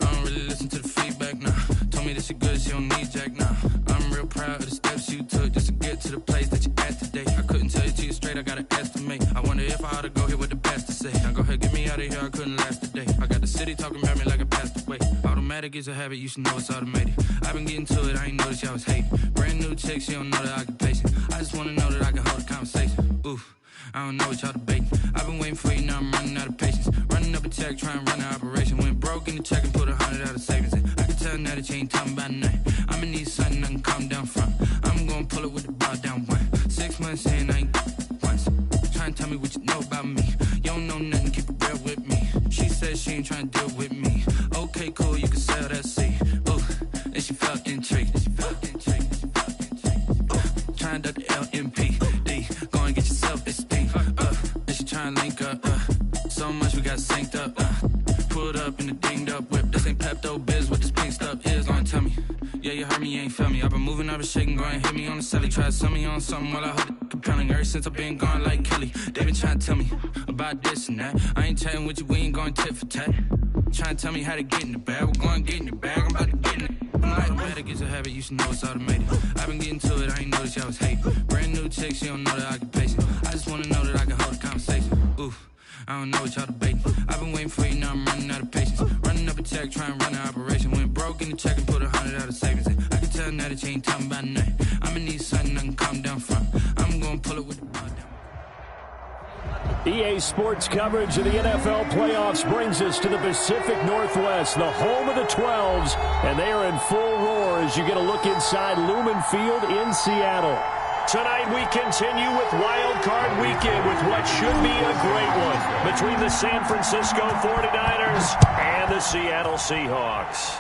I don't really listen to the feedback, nah. Told me that she good, she don't need jack, nah. I'm real proud of the steps you took just to get to the place that you at today. I couldn't tell you to you straight, I gotta estimate. I wonder if I ought to go here with the best to say. Now go ahead, get me out of here, I couldn't last a day. I got the city talking about me like I passed away. Automatic is a habit, you should know it's automated. I've been getting to it, I ain't noticed y'all was hating. Brand new chick, she don't know the occupation. I just wanna know that I can hold a conversation. Oof, I don't know what y'all debating. I've been waiting for you, now I'm running out of patience. Running up a check, trying to run an operation. Went broke in the check and put 100 out of savings in. I can tell now that you ain't talking about nothing. I'ma need something I can calm down from. I'm gonna pull it with the bar down one. 6 months in, I ain't once. Trying to tell me what you know about me. You don't know nothing, keep it real with me. She said she ain't trying to deal with me. Okay, cool, you can sell that seat. Ooh, and she felt intrigued. Trying to duck the LMPD. Go and get your self-esteem. And she trying to link up. So much we got synced up. Pulled up in the dinged up whip. This ain't Pepto-Biz, what this pink stuff is. Gonna tell me. Yeah, you heard me, you ain't feel me. I've been moving, I've been shaking, go and hit me on the celly. Try to sell me on something while I hold it compelling. Ever since I've been gone like Kelly, they been trying to tell me about this and that. I ain't chatting with you, we ain't going tit for tat. Trying to tell me how to get in the bag. We're going to get in the bag, I'm about to get in it. I'm like, better get your habit, you should know it's automated. I've been getting to it, I ain't noticed y'all was hating. Brand new chick, she don't know that I can pace it. I just wanna know that I can hold a conversation. Oof, I don't know what y'all debating. I've been waiting for you, now I'm running out of patience. Running up a check, trying to run an operation. Went broke in the check and put 100 out of savings in. I can tell now that you ain't talking about nothing. I'ma need something I can calm down from. I'm gonna pull it with the ball down. EA Sports coverage of the NFL playoffs brings us to the Pacific Northwest, the home of the 12s, and they are in full roar as you get a look inside Lumen Field in Seattle. Tonight we continue with Wild Card Weekend with what should be a great one between the San Francisco 49ers and the Seattle Seahawks.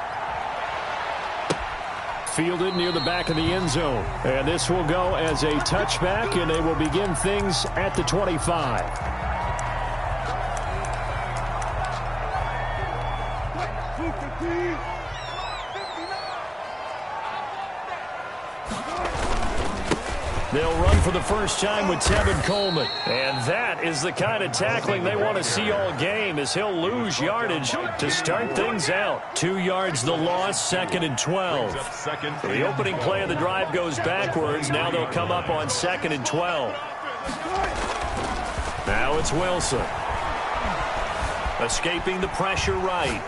Fielded near the back of the end zone, and this will go as a touchback, and they will begin things at the 25. They'll run for the first time with Tevin Coleman. And that is the kind of tackling they want to see all game, as he'll lose yardage to start things out. 2 yards the loss, 2nd and 12. The opening play of the drive goes backwards. Now they'll come up on 2nd and 12. Now it's Wilson. Escaping the pressure right.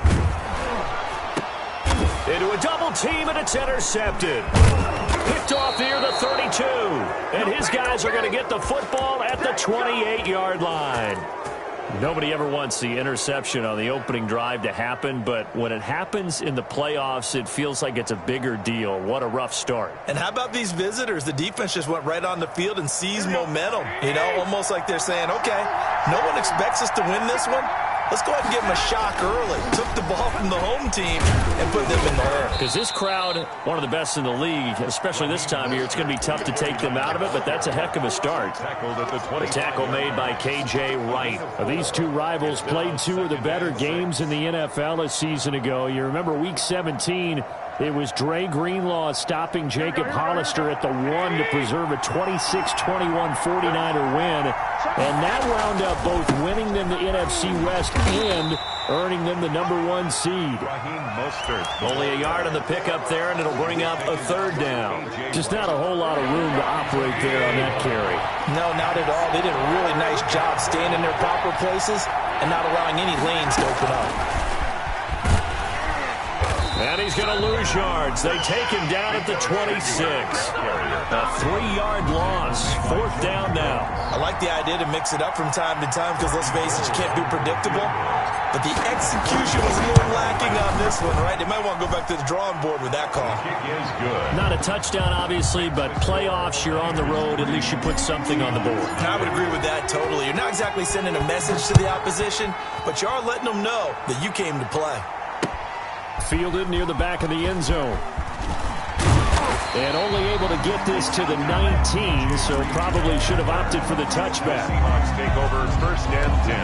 Into a double team, and it's intercepted. Picked off near the 32. And his guys are going to get the football at the 28-yard line. Nobody ever wants the interception on the opening drive to happen, but when it happens in the playoffs, it feels like it's a bigger deal. What a rough start. And how about these visitors? The defense just went right on the field and seized momentum. You know, almost like they're saying, okay, no one expects us to win this one. Let's go ahead and give them a shock early. Took the ball from the home team and put them in the hole. Because this crowd, one of the best in the league, especially this time of year, it's going to be tough to take them out of it, but that's a heck of a start. The tackle made by K.J. Wright. These two rivals played 2 of the better games in the NFL a season ago. You remember Week 17, it was Dre Greenlaw stopping Jacob Hollister at the 1 to preserve a 26-21 49er win. And that wound up both winning them the NFC West and earning them the #1 seed. Only a yard on the pickup there, and it'll bring up a 3rd down. Just not a whole lot of room to operate there on that carry. No, not at all. They did a really nice job staying in their proper places and not allowing any lanes to open up. And he's going to lose yards. They take him down at the 26. A 3-yard loss. 4th down now. I like the idea to mix it up from time to time because, let's face it, you can't be predictable. But the execution was a little lacking on this one, right? They might want to go back to the drawing board with that call. Kick is good. Not a touchdown, obviously, but playoffs, you're on the road. At least you put something on the board. I would agree with that totally. You're not exactly sending a message to the opposition, but you are letting them know that you came to play. Fielded near the back of the end zone. And only able to get this to the 19, so probably should have opted for the touchback. Seahawks take over 1st and 10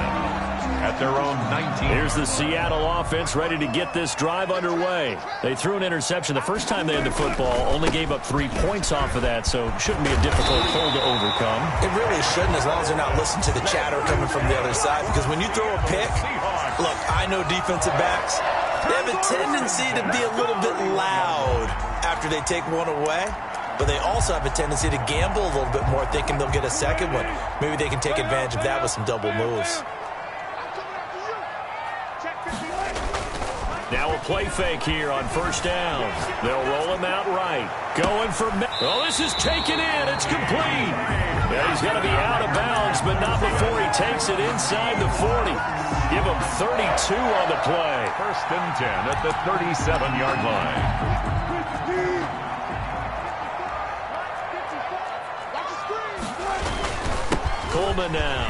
at their own 19. Here's the Seattle offense ready to get this drive underway. They threw an interception the first time they had the football, only gave up 3 points off of that, so shouldn't be a difficult hole to overcome. It really shouldn't, as long as they're not listening to the chatter coming from the other side, because when you throw a pick, look, I know defensive backs, they have a tendency to be a little bit loud after they take one away, but they also have a tendency to gamble a little bit more, thinking they'll get a second one. Maybe they can take advantage of that with some double moves. Now a play fake here on 1st down. They'll roll him out right. Going for... Oh, this is taken in. It's complete. Yeah, he's going to be out of bounds, but not before he takes it inside the 40. Give him 32 on the play. 1st and 10 at the 37-yard line. Coleman now.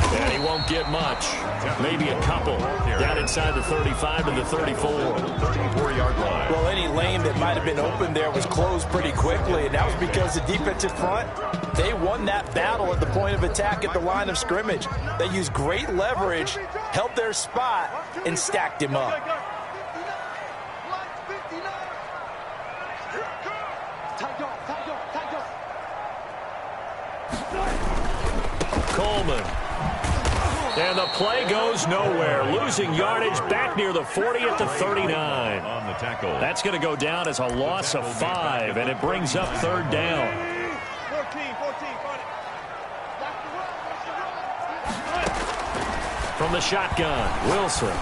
And he won't get much. Maybe a couple. Down inside the 35 to the 34. 34-yard line. Well, any lane that might have been open there was closed pretty quickly, and that was because the defensive front, they won that battle at the point of attack at the line of scrimmage. They used great leverage, held their spot, and stacked him up. Coleman. And the play goes nowhere. Losing yardage back near the 40 at the 39. On the tackle. That's going to go down as a loss of 5, and it brings up third down. 14. From the shotgun, Wilson.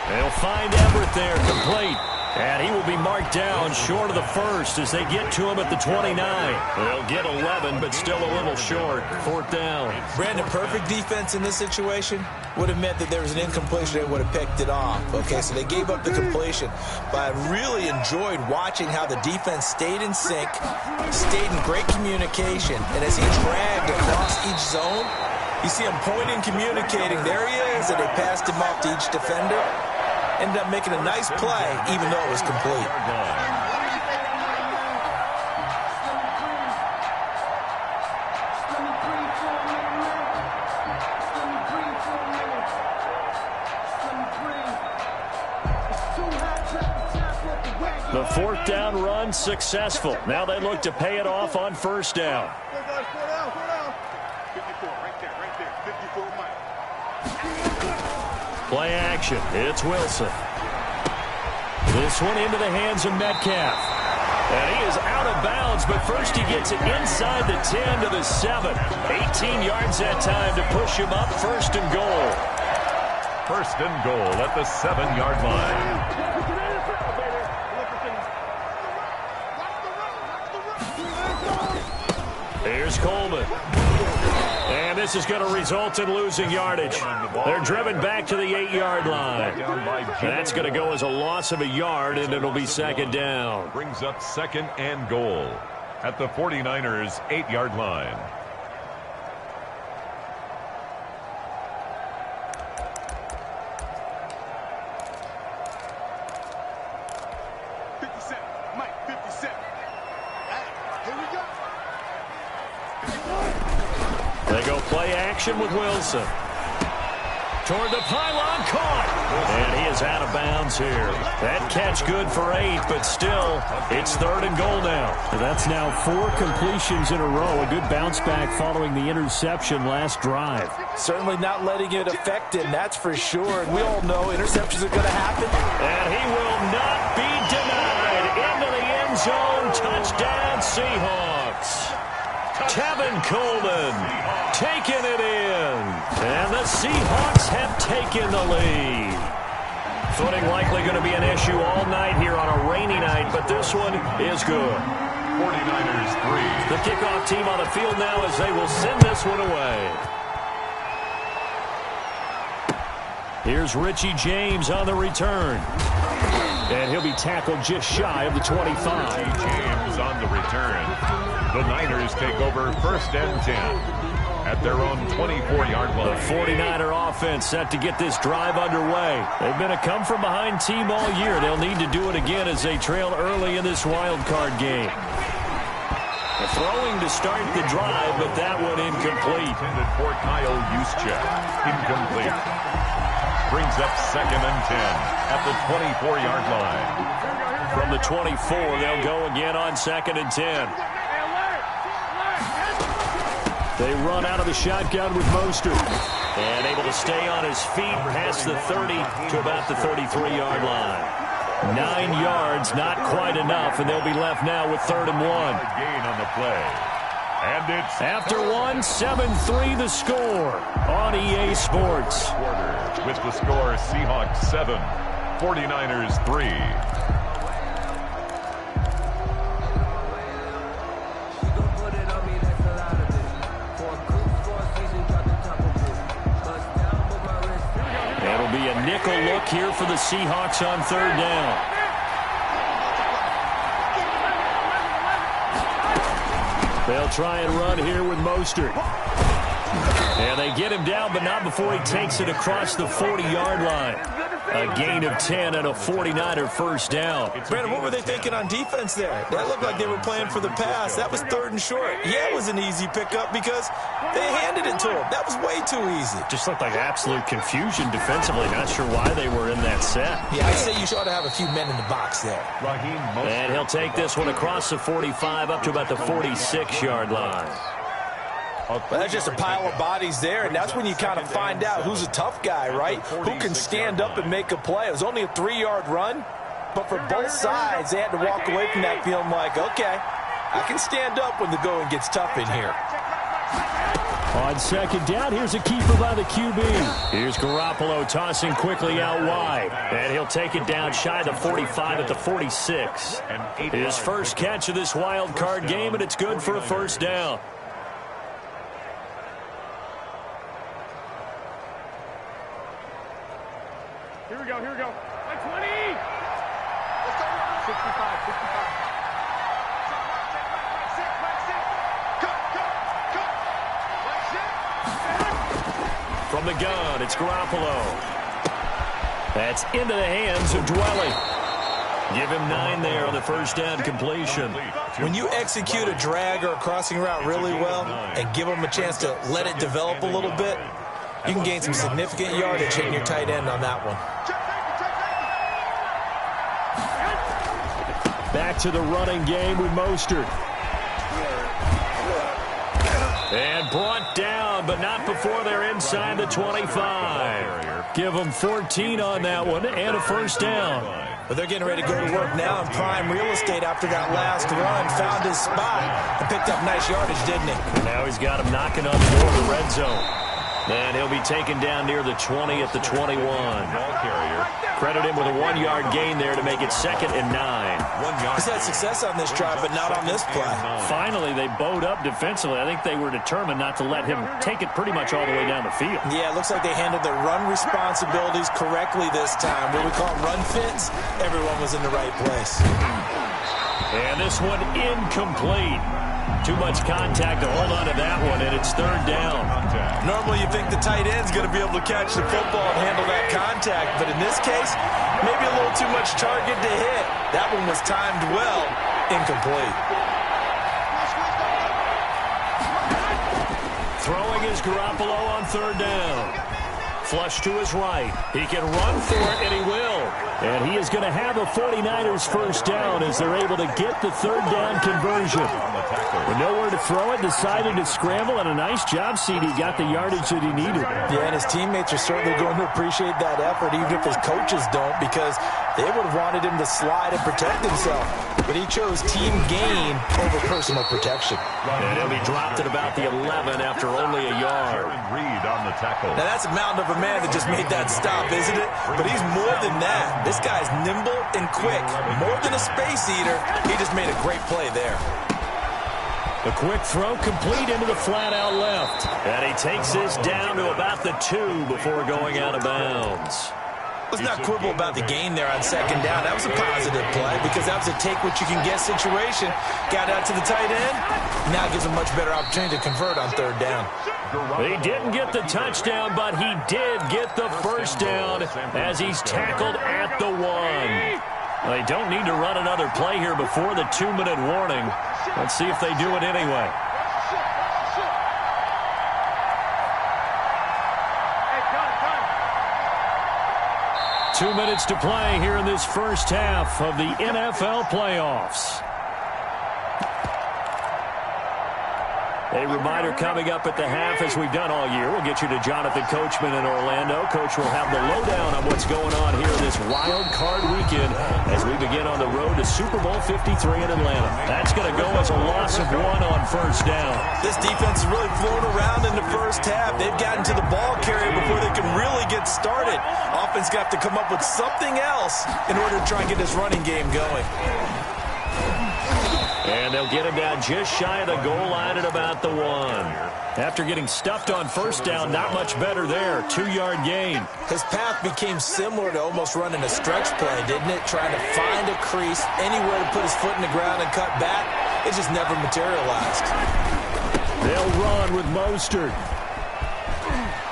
They'll find Everett there, complete. And he will be marked down short of the first as they get to him at the 29. They'll get 11, but still a little short. Fourth down. Brandon, perfect defense in this situation would have meant that there was an incompletion and would have picked it off. Okay, so they gave up the completion. But I really enjoyed watching how the defense stayed in sync, stayed in great communication. And as he dragged across each zone, you see him pointing, communicating. There he is, and they passed him off to each defender. Ended up making a nice play, even though it was complete. The fourth down run successful. Now they look to pay it off on first down. 54, right there. 54, Mike. Play action. It's Wilson. This one into the hands of Metcalf. And he is out of bounds, but first he gets it inside the 10 to the 7. 18 yards that time to push him up. First and goal. First and goal at the 7-yard line. Here's Coleman. And this is going to result in losing yardage. They're driven back to the 8-yard line. That's going to go as a loss of a yard, and it'll be second down. Brings up second and goal at the 49ers' 8-yard line. Mike, 57. Here we go. They go play action with Wilson. Toward the pylon, caught. And he is out of bounds here. That catch good for 8, but still, it's third and goal now. That's now 4 completions in a row. A good bounce back following the interception last drive. Certainly not letting it affect him, that's for sure. And we all know interceptions are going to happen. And he will not be denied. Into the end zone. Touchdown, Seahawks. Tevin Coleman taking it in. And the Seahawks have taken the lead. Footing likely going to be an issue all night here on a rainy night, but this one is good. 49ers 3. The kickoff team on the field now as they will send this one away. Here's Richie James on the return. And he'll be tackled just shy of the 25. James on the return. The Niners take over first and 10 at their own 24-yard line. The 49er offense set to get this drive underway. They've been a come-from-behind team all year. They'll need to do it again as they trail early in this wild card game. The throwing to start the drive, but that one incomplete. Intended for Kyle Juszczyk. Incomplete. Brings up second and 10 at the 24-yard line. From the 24, they'll go again on second and 10. They run out of the shotgun with Mostert. And able to stay on his feet past the 30 to about the 33-yard line. 9 yards, not quite enough, and they'll be left now with third and 1. Gain on the play. And it's after 1, 7-3 the score on EA Sports. With the score, Seahawks 7, 49ers 3. It'll be a nickel look here for the Seahawks on third down. They'll try and run here with Mostert. And they get him down, but not before he takes it across the 40-yard line. A gain of 10 and a 49er first down. Brandon, what were they thinking on defense there? That looked like they were playing for the pass. That was third and short. Yeah, it was an easy pickup because they handed it to him. That was way too easy. Just looked like absolute confusion defensively. Not sure why they were in that set. Yeah, I'd say you ought to have a few men in the box there. And he'll take this one across the 45 up to about the 46-yard line. Well, that's just a pile of bodies there, and that's when you kind of find out who's a tough guy, right? Who can stand up and make a play. It was only a 3-yard run, but for both sides, they had to walk away from that feeling like, okay, I can stand up when the going gets tough in here. On second down, here's a keeper by the QB. Here's Garoppolo tossing quickly out wide. And he'll take it down shy of the 45 at the 46. His first catch of this wild card game, and it's good for a first down. Here we go. 20! 65. From the gun, it's Garoppolo. That's into the hands of Dwelly. Give him 9 there on the first down completion. When you execute a drag or a crossing route really well and give them a chance to let it develop a little bit, you can gain some significant yardage hitting your tight end on that one. Back to the running game with Mostert. And brought down, but not before they're inside the 25. Give them 14 on that one and a first down. But they're getting ready to go to work now in prime real estate after that last run. Found his spot and picked up nice yardage, didn't he? Now he's got him knocking on the door of the red zone. And he'll be taken down near the 20 at the 21. Ball carrier. Credit him with a 1-yard gain there to make it 2nd and 9. He's had success on this drive, but not on this play. Finally, they bowed up defensively. I think they were determined not to let him take it pretty much all the way down the field. Yeah, it looks like they handled their run responsibilities correctly this time. What we call run fits, everyone was in the right place. And this one incomplete. Too much contact to hold on to that one, and it's 3rd down. Normally you think the tight end's going to be able to catch the football and handle that contact, but in this case, maybe a little too much target to hit. That one was timed well, incomplete. Throwing is Garoppolo on 3rd down. Flush to his right. He can run for it, and he will. And he is going to have a 49ers first down as they're able to get the 3rd down conversion. With nowhere to throw it, decided to scramble, and a nice job, CD. Got the yardage that he needed. Yeah, and his teammates are certainly going to appreciate that effort, even if his coaches don't, because they would have wanted him to slide and protect himself. But he chose team gain over personal protection. And he'll be dropped at about the 11 after only a yard. Reed on the tackle. Now, that's a mountain of a man that just made that stop, isn't it? But he's more than that. This guy's nimble and quick. More than a space eater, he just made a great play there. The quick throw complete into the flat out left. And he takes this down to about the 2 before going out of bounds. Let's not quibble about the gain there on 2nd down. That was a positive play because that was a take-what-you-can-get situation. Got out to the tight end. Now gives him a much better opportunity to convert on 3rd down. He didn't get the touchdown, but he did get the first down as he's tackled at the 1. They don't need to run another play here before the 2-minute warning. Let's see if they do it anyway. Hey, 2 minutes to play here in this first half of the NFL playoffs. A reminder coming up at the half, as we've done all year. We'll get you to Jonathan Coachman in Orlando. Coach will have the lowdown on what's going on here in this wild card weekend as we begin on the road to Super Bowl 53 in Atlanta. That's going to go as a loss of 1 on first down. This defense is really flown around in the first half. They've gotten to the ball carrier before they can really get started. Offense got to come up with something else in order to try and get this running game going. And they'll get him down just shy of the goal line at about the 1. After getting stuffed on first down, not much better there. 2-yard gain. His path became similar to almost running a stretch play, didn't it? Trying to find a crease, anywhere to put his foot in the ground and cut back. It just never materialized. They'll run with Mostert.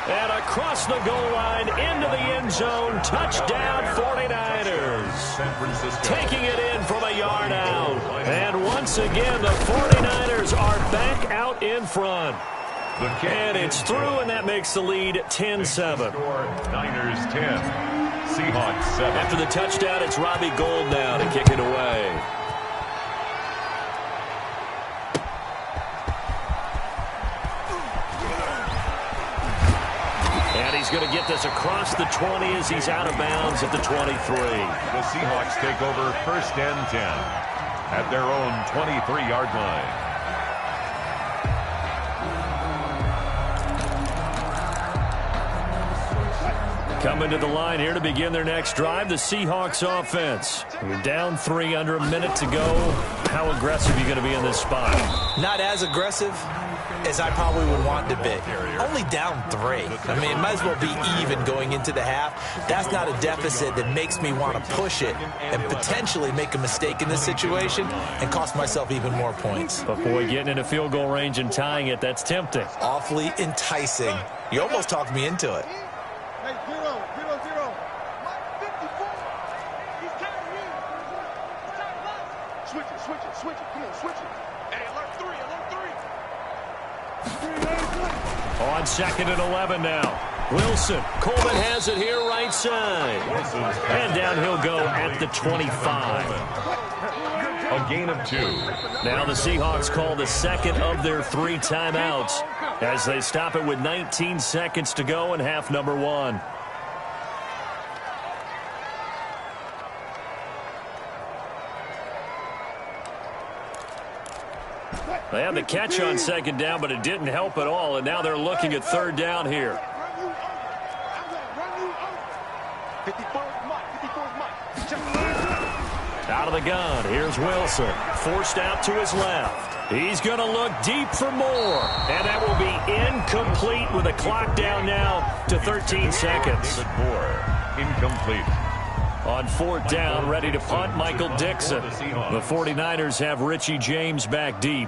And across the goal line, into the end zone, touchdown 49ers. San Francisco. Taking it in from a yard out. And once again, the 49ers are back out in front. And it's through, and that makes the lead 10-7. Niners 10, Seahawks 7. After the touchdown, it's Robbie Gould now to kick it away. He's going to get this across the 20 as he's out of bounds at the 23. The Seahawks take over 1st and 10 at their own 23-yard line. Coming to the line here to begin their next drive, the Seahawks offense. You're down 3, under a minute to go. How aggressive are you going to be in this spot? Not as aggressive as I probably would want to be. Only down 3. I mean, it might as well be even going into the half. That's not a deficit that makes me want to push it and potentially make a mistake in this situation and cost myself even more points. But boy, getting into field goal range and tying it, that's tempting. Awfully enticing. You almost talked me into it. Hey, 0, 0, 0. Mike, 54. He's carrying me. Switch it, switch it, switch it. Come on, switch it. Hey, alert 3, alert 3. On 2nd and 11 now. Wilson. Coleman has it here right side. And down he'll go at the 25. A gain of 2. Now the Seahawks call the second of their 3 timeouts as they stop it with 19 seconds to go in half number 1. They had the catch on 2nd down, but it didn't help at all, and now they're looking at 3rd down here. Run you over. I'm going to run you over. 54 is Mike. 54 is Mike. Check it. Out of the gun, here's Wilson. Forced out to his left. He's going to look deep for more. And that will be incomplete with the clock down now to 13 seconds. David Moore, incomplete. On 4th down, ready to punt, Michael Dixon. The 49ers have Richie James back deep.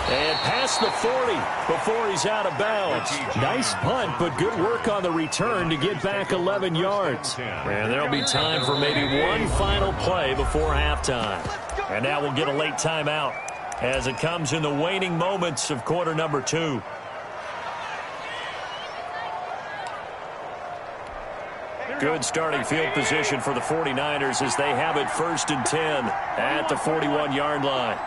And past the 40 before he's out of bounds. Nice punt, but good work on the return to get back 11 yards. And there'll be time for maybe one final play before halftime. And now we'll get a late timeout as it comes in the waning moments of quarter number 2. Good starting field position for the 49ers as they have it 1st and 10 at the 41-yard line.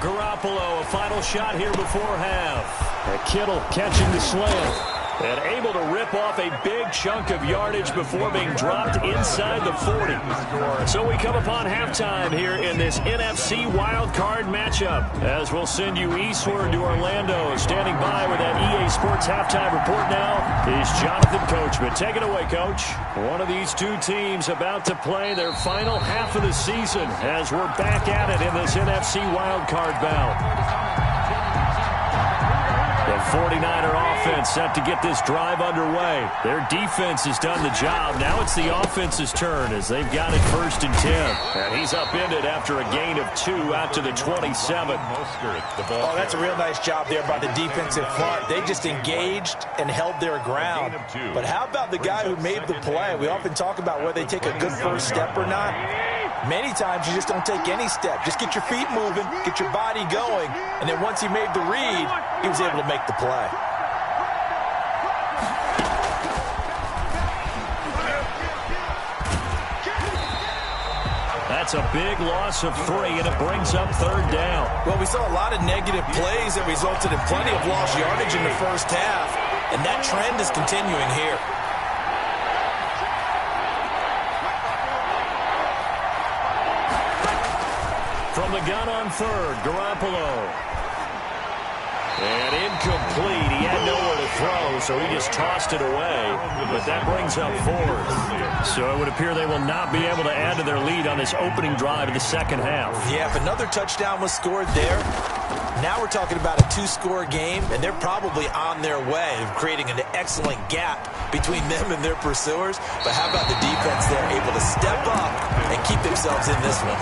Garoppolo, a final shot here before half. Kittle catching the slant and able to rip off a big chunk of yardage before being dropped inside the 40. So we come upon halftime here in this NFC wildcard matchup as we'll send you eastward to Orlando. Standing by with that EA Sports halftime report now is Jonathan Coachman. Take it away, Coach. One of these two teams about to play their final half of the season as we're back at it in this NFC wildcard bout. The 49er offense set to get this drive underway. Their defense has done the job. Now it's the offense's turn as they've got it 1st and 10. And he's upended after a gain of 2 out to the 27. Oh, that's a real nice job there by the defensive front. They just engaged and held their ground. But how about the guy who made the play? We often talk about whether they take a good first step or not. Many times you just don't take any step. Just get your feet moving, get your body going, and then once he made the read, he was able to make the play. That's a big loss of 3, and it brings up 3rd down. Well, we saw a lot of negative plays that resulted in plenty of lost yardage in the first half, and that trend is continuing here. From the gun on 3rd, Garoppolo. And incomplete. He had nowhere to throw, so he just tossed it away. But that brings up 4th. So it would appear they will not be able to add to their lead on this opening drive of the second half. Yeah, if another touchdown was scored there, now we're talking about a 2-score game, and they're probably on their way of creating an excellent gap between them and their pursuers. But how about the defense there, able to step up and keep themselves in this one?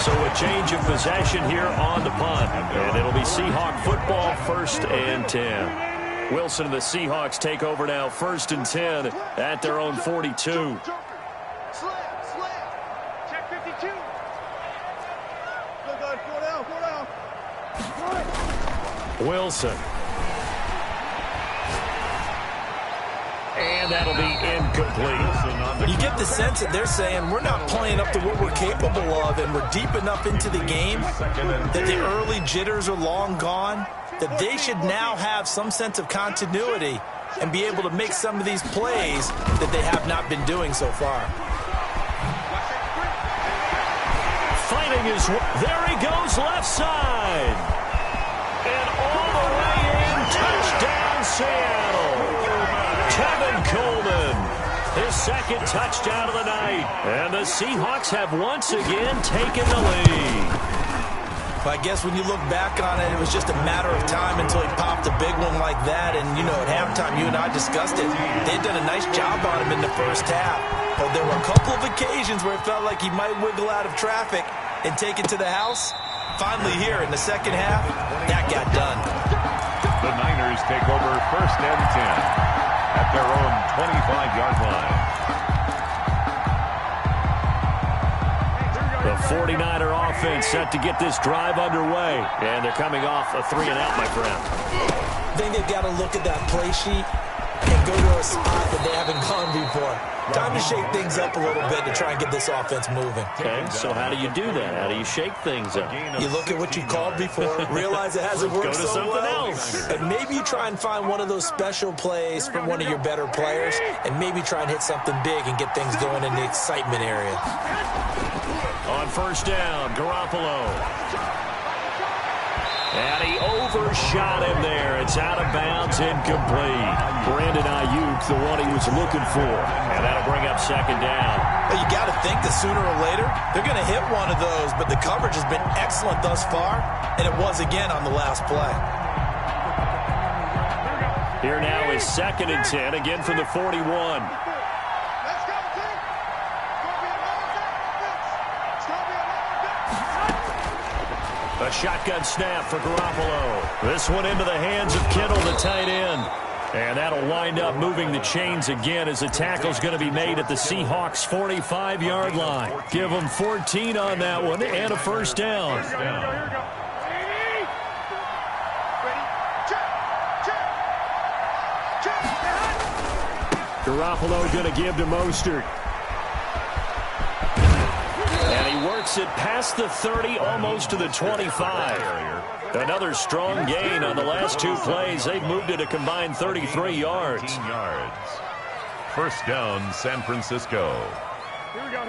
So a change of possession here on the punt, and it'll be Seahawk football, 1st and 10. Wilson and the Seahawks take over now, 1st and 10 at their own 42. Slam. Check 52. Go, guys. Go down. Go down. Wilson. And that'll be Incomplete. You get the sense that they're saying we're not playing up to what we're capable of, and we're deep enough into the game that the early jitters are long gone, that they should now have some sense of continuity and be able to make some of these plays that they have not been doing so far. Fighting his way. There he goes, left side. And all the way in, touchdown Seattle. Tevin Coleman, his second touchdown of the night. And the Seahawks have once again taken the lead. I guess when you look back on it, it was just a matter of time until he popped a big one like that. And, you know, at halftime, you and I discussed it. They had done a nice job on him in the first half. But there were a couple of occasions where it felt like he might wiggle out of traffic and take it to the house. Finally here in the second half, that got done. The Niners take over 1st and 10 at their own 25-yard line. The 49er offense set to get this drive underway. And they're coming off a 3-and-out, my friend. I think they've got to look at that play sheet and go to a spot that they haven't gone before. Time to shake things up a little bit to try and get this offense moving. Okay, so how do you do that? How do you shake things up? You look at what you called before, realize it hasn't worked Go to so something well, else. and maybe you try and find one of those special plays from one of your better players, and maybe try and hit something big and get things going in the excitement area. On 1st down, Garoppolo. And he overshot him there. It's out of bounds, incomplete. Brandon Ayuk, the one he was looking for. And that'll bring up 2nd down. Well, you got to think that sooner or later, they're going to hit one of those, but the coverage has been excellent thus far, and it was again on the last play. Here now is 2nd and 10, again from the 41. Let's go, team. It's going to be A shotgun snap for Garoppolo. This one into the hands of Kittle, the tight end. And that'll wind up moving the chains again as the tackle's going to be made at the Seahawks' 45-yard line. Give them 14 on that one and a 1st down. Here we go. Ready? Check. Garoppolo going to give to Mostert. And he works it past the 30, almost to the 25. Another strong gain on the last 2 plays. They've moved it a combined 33 yards. 15 yards. 1st down, San Francisco. Here we go.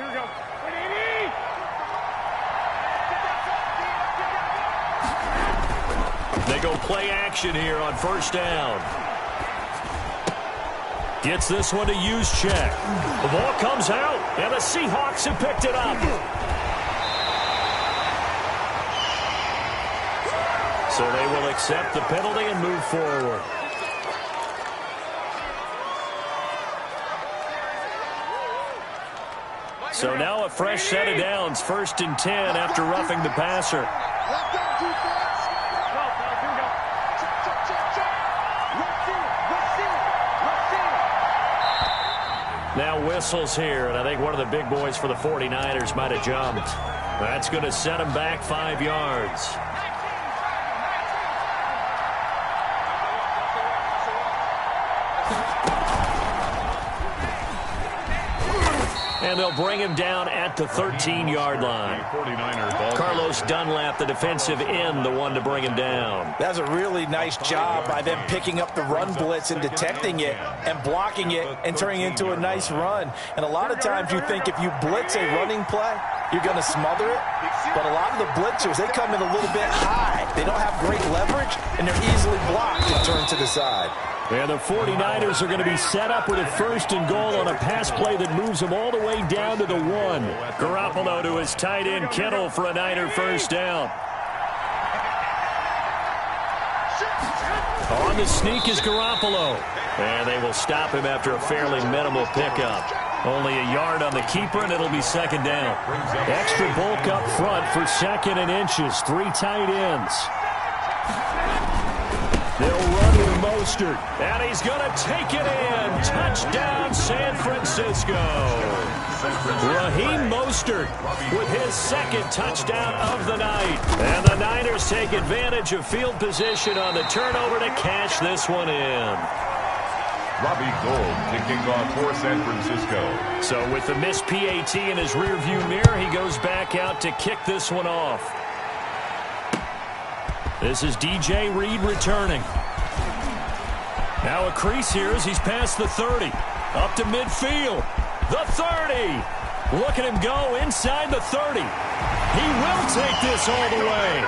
They go play action here on 1st down. Gets this one to Juszczyk. The ball comes out, and the Seahawks have picked it up. So they will accept the penalty and move forward. So now a fresh set of downs, 1st and 10 after roughing the passer. Left down defense. Go, here we go. Check. Let's see it. Now whistles here, and I think one of the big boys for the 49ers might have jumped. That's going to set him back 5 yards. And they'll bring him down at the 13-yard line. Carlos Dunlap, the defensive end, the one to bring him down. That's a really nice job by them picking up the run blitz and detecting it and blocking it and turning it into a nice run. And a lot of times you think if you blitz a running play, you're going to smother it. But a lot of the blitzers, they come in a little bit high. They don't have great leverage, and they're easily blocked and turned to the side. And the 49ers are going to be set up with a 1st and goal on a pass play that moves them all the way down to the 1. Garoppolo to his tight end Kittle for a Niner 1st down. On the sneak is Garoppolo. And they will stop him after a fairly minimal pickup. Only a yard on the keeper, and it'll be 2nd down. Extra bulk up front for 2nd and inches. 3 tight ends. They'll run with Mostert, and he's going to take it in. Touchdown, San Francisco. Raheem Mostert with his 2nd touchdown of the night. And the Niners take advantage of field position on the turnover to cash this one in. Robbie Gould to kick off for San Francisco. So with the missed PAT in his rearview mirror, he goes back out to kick this one off. This is DJ Reed returning. Now a crease here as he's past the 30. Up to midfield. The 30. Look at him go inside the 30. He will take this all the way.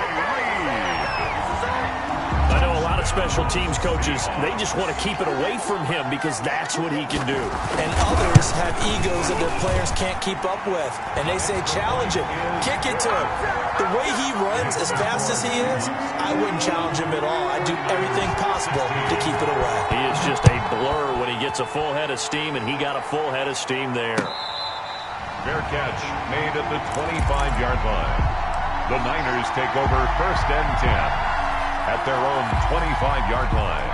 I know a lot of special teams coaches, they just want to keep it away from him because that's what he can do. And others have egos that their players can't keep up with. And they say, challenge him, kick it to him. The way he runs as fast as he is, I wouldn't challenge him at all. I'd do everything possible to keep it away. He is just a blur when he gets a full head of steam, and he got a full head of steam there. Fair catch made at the 25-yard line. The Niners take over 1st and 10 at their own 25-yard line.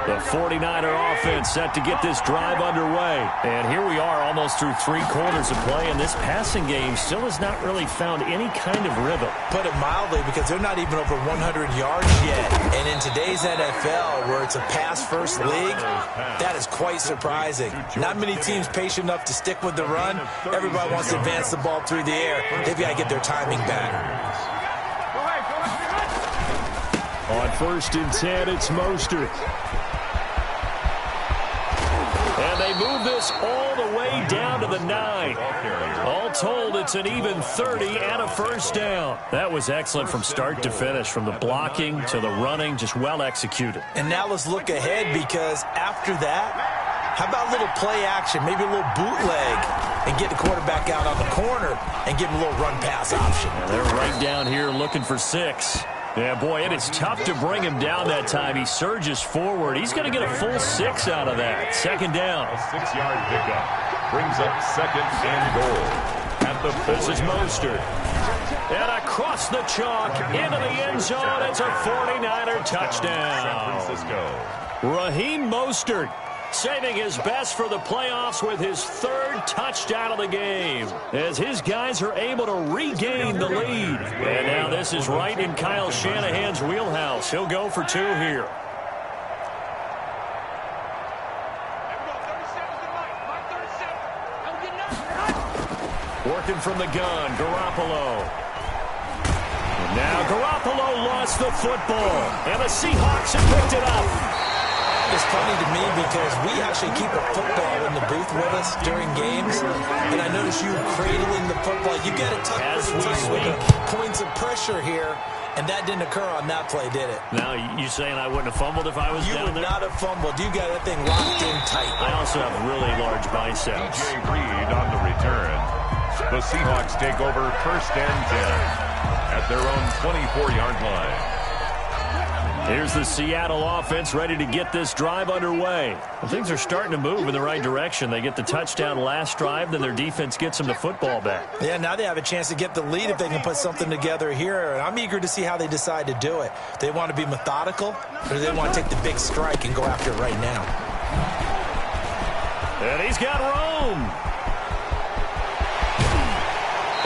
The 49er offense set to get this drive underway. And here we are almost through 3 quarters of play, and this passing game still has not really found any kind of rhythm. Put it mildly, because they're not even over 100 yards yet. And in today's NFL, where it's a pass-first league, that is quite surprising. Not many teams patient enough to stick with the run. Everybody wants to advance the ball through the air. They've got to get their timing back. On 1st and 10, it's Mostert. And they move this all the way down to the 9. All told, it's an even 30 and a 1st down. That was excellent from start to finish, from the blocking to the running, just well executed. And now let's look ahead, because after that, how about a little play action, maybe a little bootleg, and get the quarterback out on the corner and give him a little run-pass option. Yeah, they're right down here looking for 6. Yeah, boy, it is tough to bring him down that time. He surges forward. He's going to get a full 6 out of that. 2nd down. A 6-yard pickup brings up 2nd and goal at the 40. This is Mostert. And across the chalk into the end zone. It's a 49er touchdown. San Francisco. Raheem Mostert saving his best for the playoffs with his 3rd touchdown of the game, as his guys are able to regain the lead. And now this is right in Kyle Shanahan's wheelhouse. He'll go for 2 here. Working from the gun, Garoppolo. And now Garoppolo lost the football, and the Seahawks have picked it up. It's funny to me because we actually keep a football in the booth with us during games, and I notice you cradling the football. You get it tucked pretty tight with the points of pressure here, and that didn't occur on that play, did it? Now, you saying I wouldn't have fumbled if I was down there? You would not have fumbled. You got that thing locked in tight. I also have really large biceps. DJ Reed on the return. The Seahawks take over 1st and 10 at their own 24-yard line. Here's the Seattle offense ready to get this drive underway. Well, things are starting to move in the right direction. They get the touchdown last drive, then their defense gets them the football back. Yeah, now they have a chance to get the lead if they can put something together here. And I'm eager to see how they decide to do it. They want to be methodical, or do they want to take the big strike and go after it right now? And he's got room.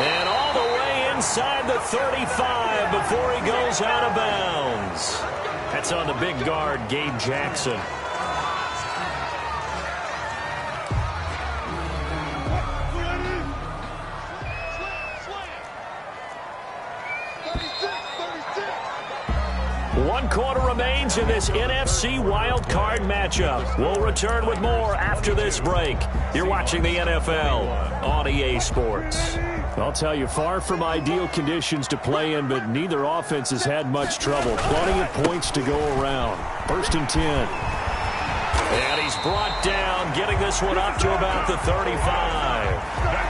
And all the way inside the 35 before he goes out of bounds. That's on the big guard, Gabe Jackson. One quarter remains in this NFC wildcard matchup. We'll return with more after this break. You're watching the NFL on EA Sports. I'll tell you, far from ideal conditions to play in, but neither offense has had much trouble. Plenty of points to go around. 1st and 10. And he's brought down, getting this one up to about the 35.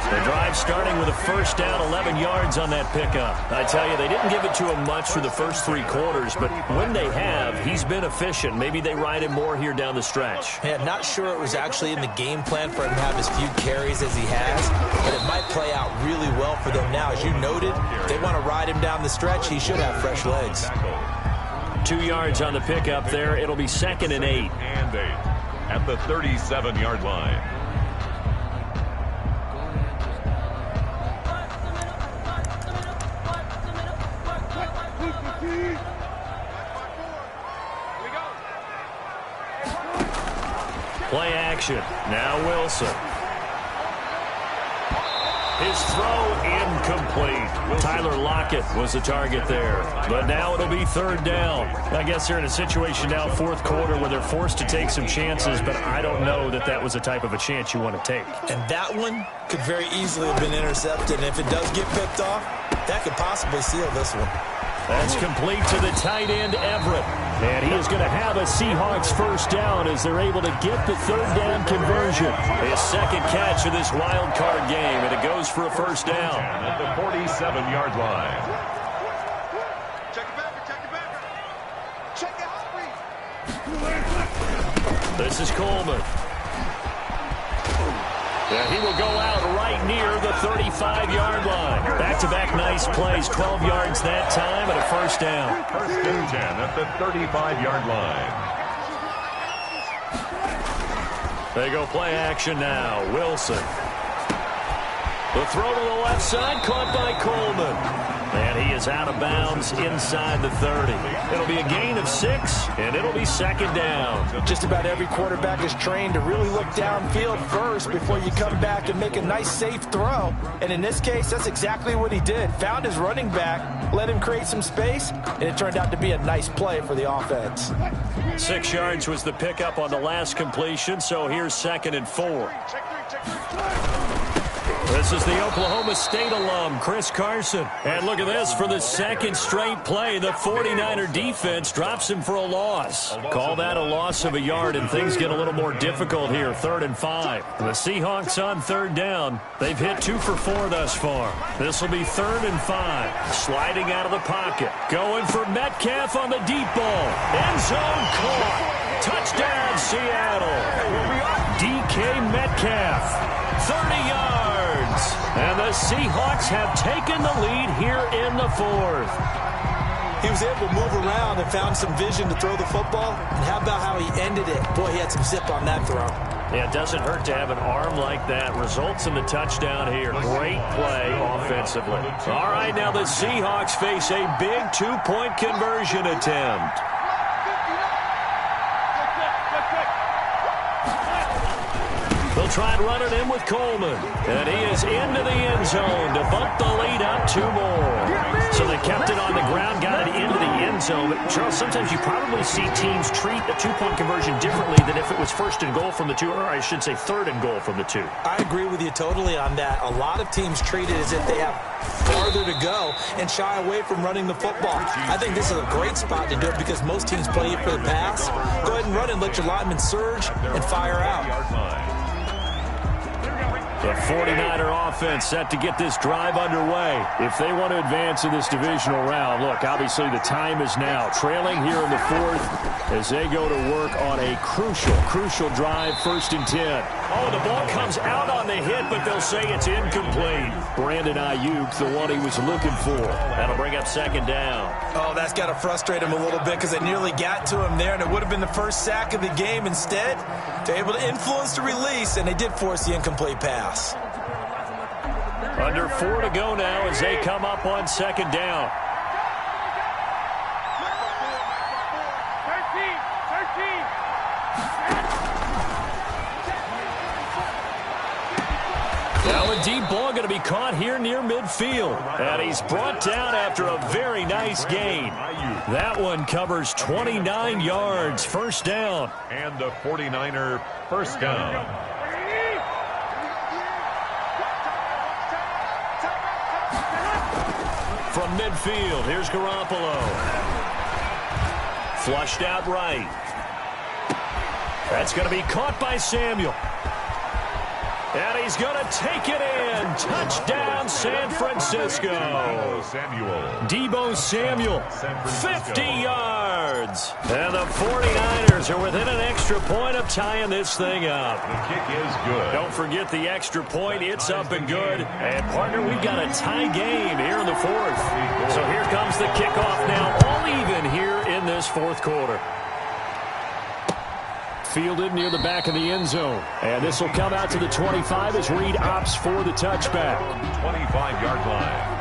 The drive starting with a 1st down, 11 yards on that pickup. I tell you, they didn't give it to him much for the first 3 quarters, but when they have, he's been efficient. Maybe they ride him more here down the stretch. Yeah, not sure it was actually in the game plan for him to have as few carries as he has, but it might play out really well for them now. As you noted, if they want to ride him down the stretch, he should have fresh legs. 2 yards on the pickup there. It'll be 2nd and 8. And 8 at the 37-yard line. Play action. Now Wilson. His throw incomplete. Tyler Lockett was the target there. But now it'll be third down. I guess they're in a situation now, fourth quarter, where they're forced to take some chances, but I don't know that that was the type of a chance you want to take. And that one could very easily have been intercepted. And if it does get picked off, that could possibly seal this one. That's complete to the tight end, Everett. And he is going to have a Seahawks first down as they're able to get the third down conversion. His second catch of this wild card game, and it goes for a first down. At the 47-yard line. Check it back, check it back. Check it out, This is Coleman. And he will go out right near the 35-yard line. Back-to-back nice plays, 12 yards that time, and a first down. First and 10 at the 35-yard line. They go play action now. Wilson. The throw to the left side, caught by Coleman. And he is out of bounds inside the 30. It'll be a gain of 6, and it'll be second down. Just about every quarterback is trained to really look downfield first before you come back and make a nice, safe throw. And in this case, that's exactly what he did. Found his running back, let him create some space, and it turned out to be a nice play for the offense. 6 yards was the pickup on the last completion, so here's 2nd and 4. This is the Oklahoma State alum, Chris Carson. And look at this. For the second straight play, the 49er defense drops him for a loss. Call that a loss of a yard, and things get a little more difficult here. 3rd and 5. The Seahawks on third down. They've hit 2 for 4 thus far. This will be 3rd and 5. Sliding out of the pocket. Going for Metcalf on the deep ball. End zone caught. Touchdown, Seattle. DK Metcalf. 30 yards. And the Seahawks have taken the lead here in the 4th. He was able to move around and found some vision to throw the football. And how about how he ended it? Boy, he had some zip on that throw. Yeah, it doesn't hurt to have an arm like that. Results in the touchdown here. Great play offensively. All right, now the Seahawks face a big 2-point conversion attempt. They'll try and run it in with Coleman. And he is into the end zone to bump the lead up 2 more. So they kept it on the ground, got it into the end zone. But, Charles, sometimes you probably see teams treat a 2-point conversion differently than if it was 1st and goal from the 2, or I should say 3rd and goal from the 2. I agree with you totally on that. A lot of teams treat it as if they have farther to go and shy away from running the football. I think this is a great spot to do it because most teams play it for the pass. Go ahead and run it, let your linemen surge and fire out. The 49er offense set to get this drive underway. If they want to advance in this divisional round, look, obviously the time is now. Trailing here in the 4th as they go to work on a crucial drive, 1st and 10. Oh, the ball comes out on the hit, but they'll say it's incomplete. Brandon Ayuk, the one he was looking for. That'll bring up 2nd down. Oh, that's got to frustrate him a little bit because it nearly got to him there, and it would have been the first sack of the game. Instead, they're able to influence the release, and they did force the incomplete pass. Under 4 to go now as they come up on 2nd down. 13. Now a deep ball going to be caught here near midfield. And he's brought down after a very nice gain. That one covers 29 yards. First down. And the 49er first down. From midfield, here's Garoppolo. Flushed out right. That's going to be caught by Samuel. And he's going to take it in. Touchdown, San Francisco. Deebo Samuel, 50 yards. And the 49ers are within an extra point of tying this thing up. The kick is good. Don't forget the extra point. It's up and good. And, partner, we've got a tie game here in the 4th. So here comes the kickoff now, all even here in this 4th quarter. Fielded near the back of the end zone. And this will come out to the 25 as Reed opts for the touchback. 25-yard line.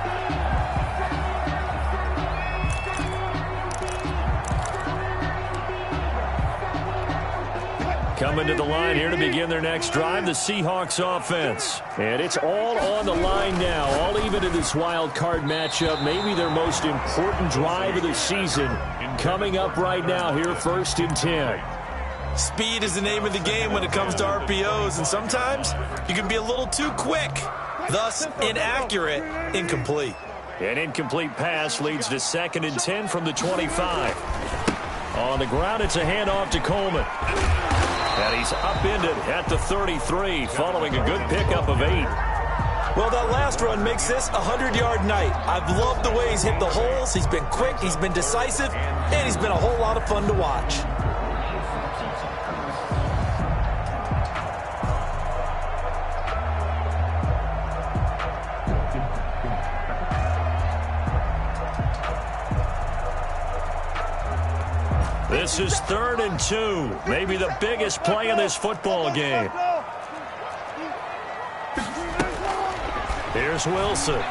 Coming to the line here to begin their next drive, the Seahawks offense. And it's all on the line now, all even in this wild card matchup. Maybe their most important drive of the season coming up right now here, 1st and 10. Speed is the name of the game when it comes to RPOs, and sometimes you can be a little too quick, thus inaccurate, incomplete. An incomplete pass leads to 2nd and 10 from the 25. On the ground, it's a handoff to Coleman. And he's upended at the 33, following a good pickup of 8. Well, that last run makes this a 100-yard night. I've loved the way he's hit the holes. He's been quick, he's been decisive, and he's been a whole lot of fun to watch. This is 3rd and 2, maybe the biggest play in this football game. Here's Wilson.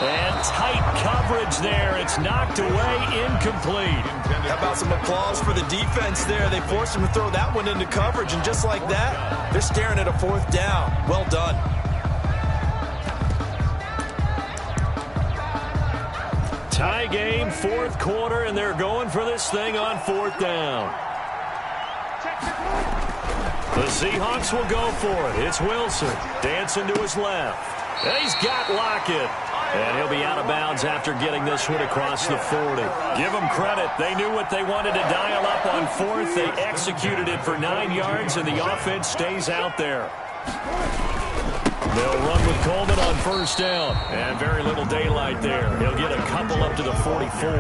And tight coverage there. It's knocked away, incomplete. How about some applause for the defense there? They forced him to throw that one into coverage, and just like that, they're staring at a 4th down. Well done. Tie game, 4th quarter, and they're going for this thing on 4th down. The Seahawks will go for it. It's Wilson dancing to his left. And he's got Lockett. And he'll be out of bounds after getting this one across the 40. Give them credit. They knew what they wanted to dial up on 4th. They executed it for 9 yards, and the offense stays out there. They'll run with Coleman on 1st down. And very little daylight there. He'll get a couple up to the 44.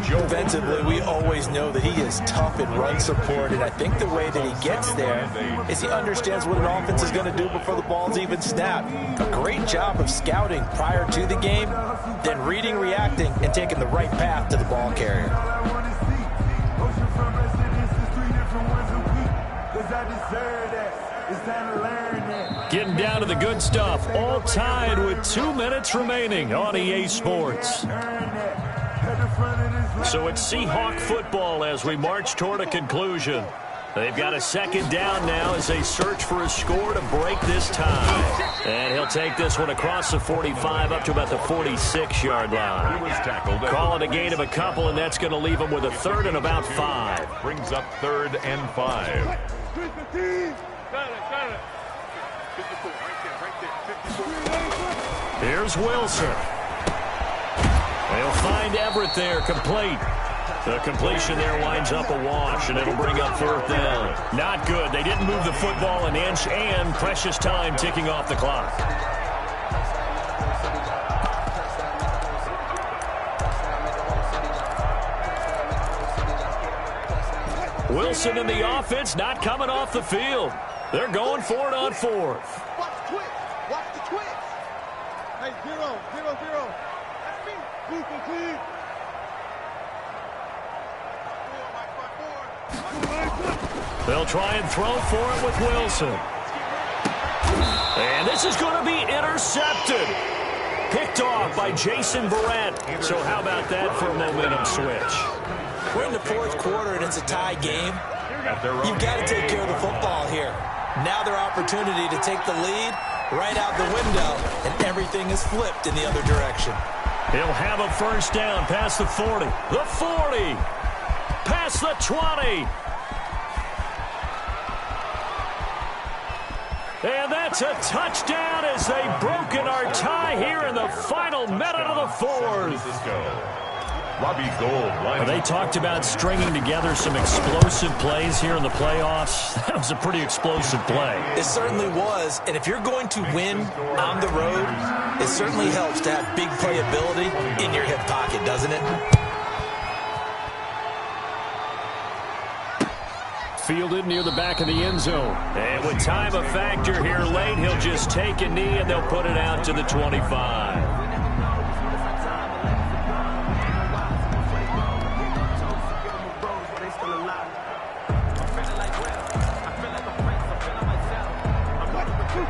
Defensively, we always know that he is tough in run support, and I think the way that he gets there is he understands what an offense is going to do before the ball's even snapped. A great job of scouting prior to the game, then reading, reacting, and taking the right path to the ball carrier. Getting down to the good stuff, all tied with 2 minutes remaining on EA Sports. So it's Seahawk football as we march toward a conclusion. They've got a 2nd down now as they search for a score to break this tie. And he'll take this one across the 45 up to about the 46-yard line. Call it a gain of a couple, and that's going to leave him with a 3rd and about 5. Brings up 3rd and 5. Here's Wilson. They'll find Everett there, complete. The completion there winds up a wash, and it'll bring up 4th down. Not good. They didn't move the football an inch, and precious time ticking off the clock. Wilson and the offense not coming off the field. They're going for it on 4th. Watch the twitch. Watch the twitch. Hey, 0, 0, 0. That's me. Blue complete. They'll try and throw for it with Wilson. And this is going to be intercepted. Picked off by Jason Barrett. So how about that for a momentum switch? We're in the 4th quarter, and it's a tie game. You've got to take care of the football here. Now their opportunity to take the lead right out the window, and everything is flipped in the other direction. He'll have a 1st down past the 40. The 40. Past the 20. And that's a touchdown as they've broken our tie here in the final minute of the 4th. Robbie Gould. They talked about stringing together some explosive plays here in the playoffs. That was a pretty explosive play. It certainly was, and if you're going to win on the road, it certainly helps to have big playability in your hip pocket, doesn't it? Fielded near the back of the end zone. And with time a factor here late, he'll just take a knee and they'll put it out to the 25.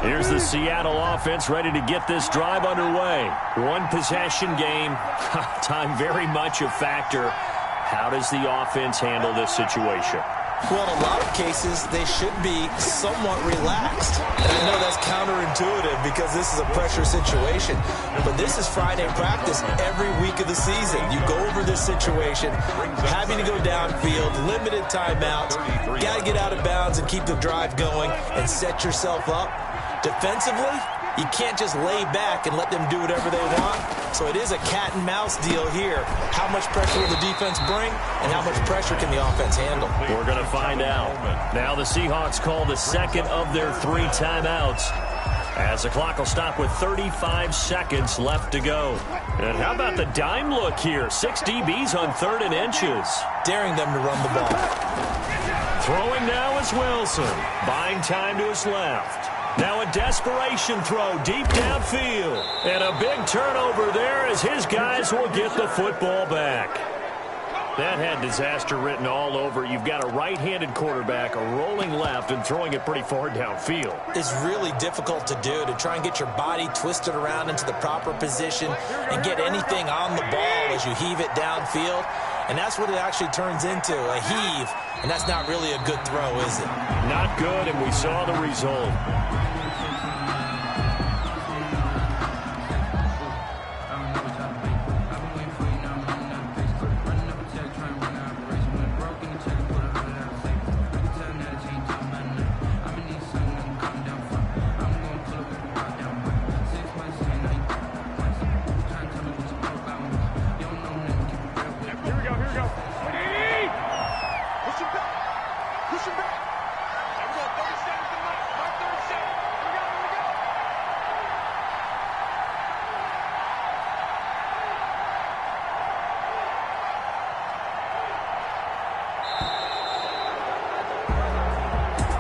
Here's the Seattle offense ready to get this drive underway. One possession game. Time very much a factor. How does the offense handle this situation? Well, in a lot of cases, they should be somewhat relaxed. And I know that's counterintuitive because this is a pressure situation. But this is Friday practice every week of the season. You go over this situation, having to go downfield, limited timeouts, got to get out of bounds and keep the drive going and set yourself up. Defensively, you can't just lay back and let them do whatever they want. So it is a cat and mouse deal here. How much pressure will the defense bring, and how much pressure can the offense handle? We're going to find out. Now the Seahawks call the second of their 3 timeouts, as the clock will stop with 35 seconds left to go. And how about the dime look here? 6 DBs on 3rd and inches. Daring them to run the ball. Throwing now is Wilson. Buying time to his left. Now a desperation throw deep downfield. And a big turnover there as his guys will get the football back. That had disaster written all over. You've got a right-handed quarterback, a rolling left, and throwing it pretty far downfield. It's really difficult to do, to try and get your body twisted around into the proper position and get anything on the ball as you heave it downfield. And that's what it actually turns into, a heave. And that's not really a good throw, is it? Not good, and we saw the result.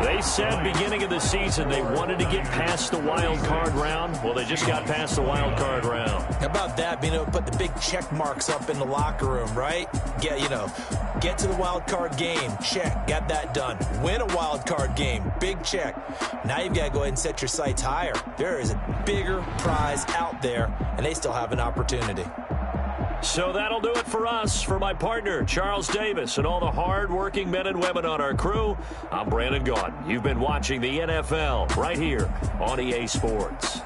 They said beginning of the season they wanted to get past the wild card round. Well, they just got past the wild card round. How about that, being able to put the big check marks up in the locker room, right? Get to the wild card game. Check. Got that done. Win a wild card game. Big check. Now you've got to go ahead and set your sights higher. There is a bigger prize out there, and they still have an opportunity. So that'll do it for us. For my partner, Charles Davis, and all the hard-working men and women on our crew, I'm Brandon Gaudin. You've been watching the NFL right here on EA Sports.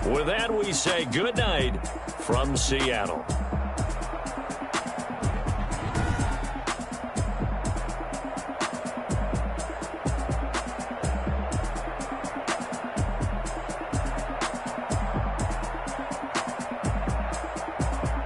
With that, we say good night from Seattle.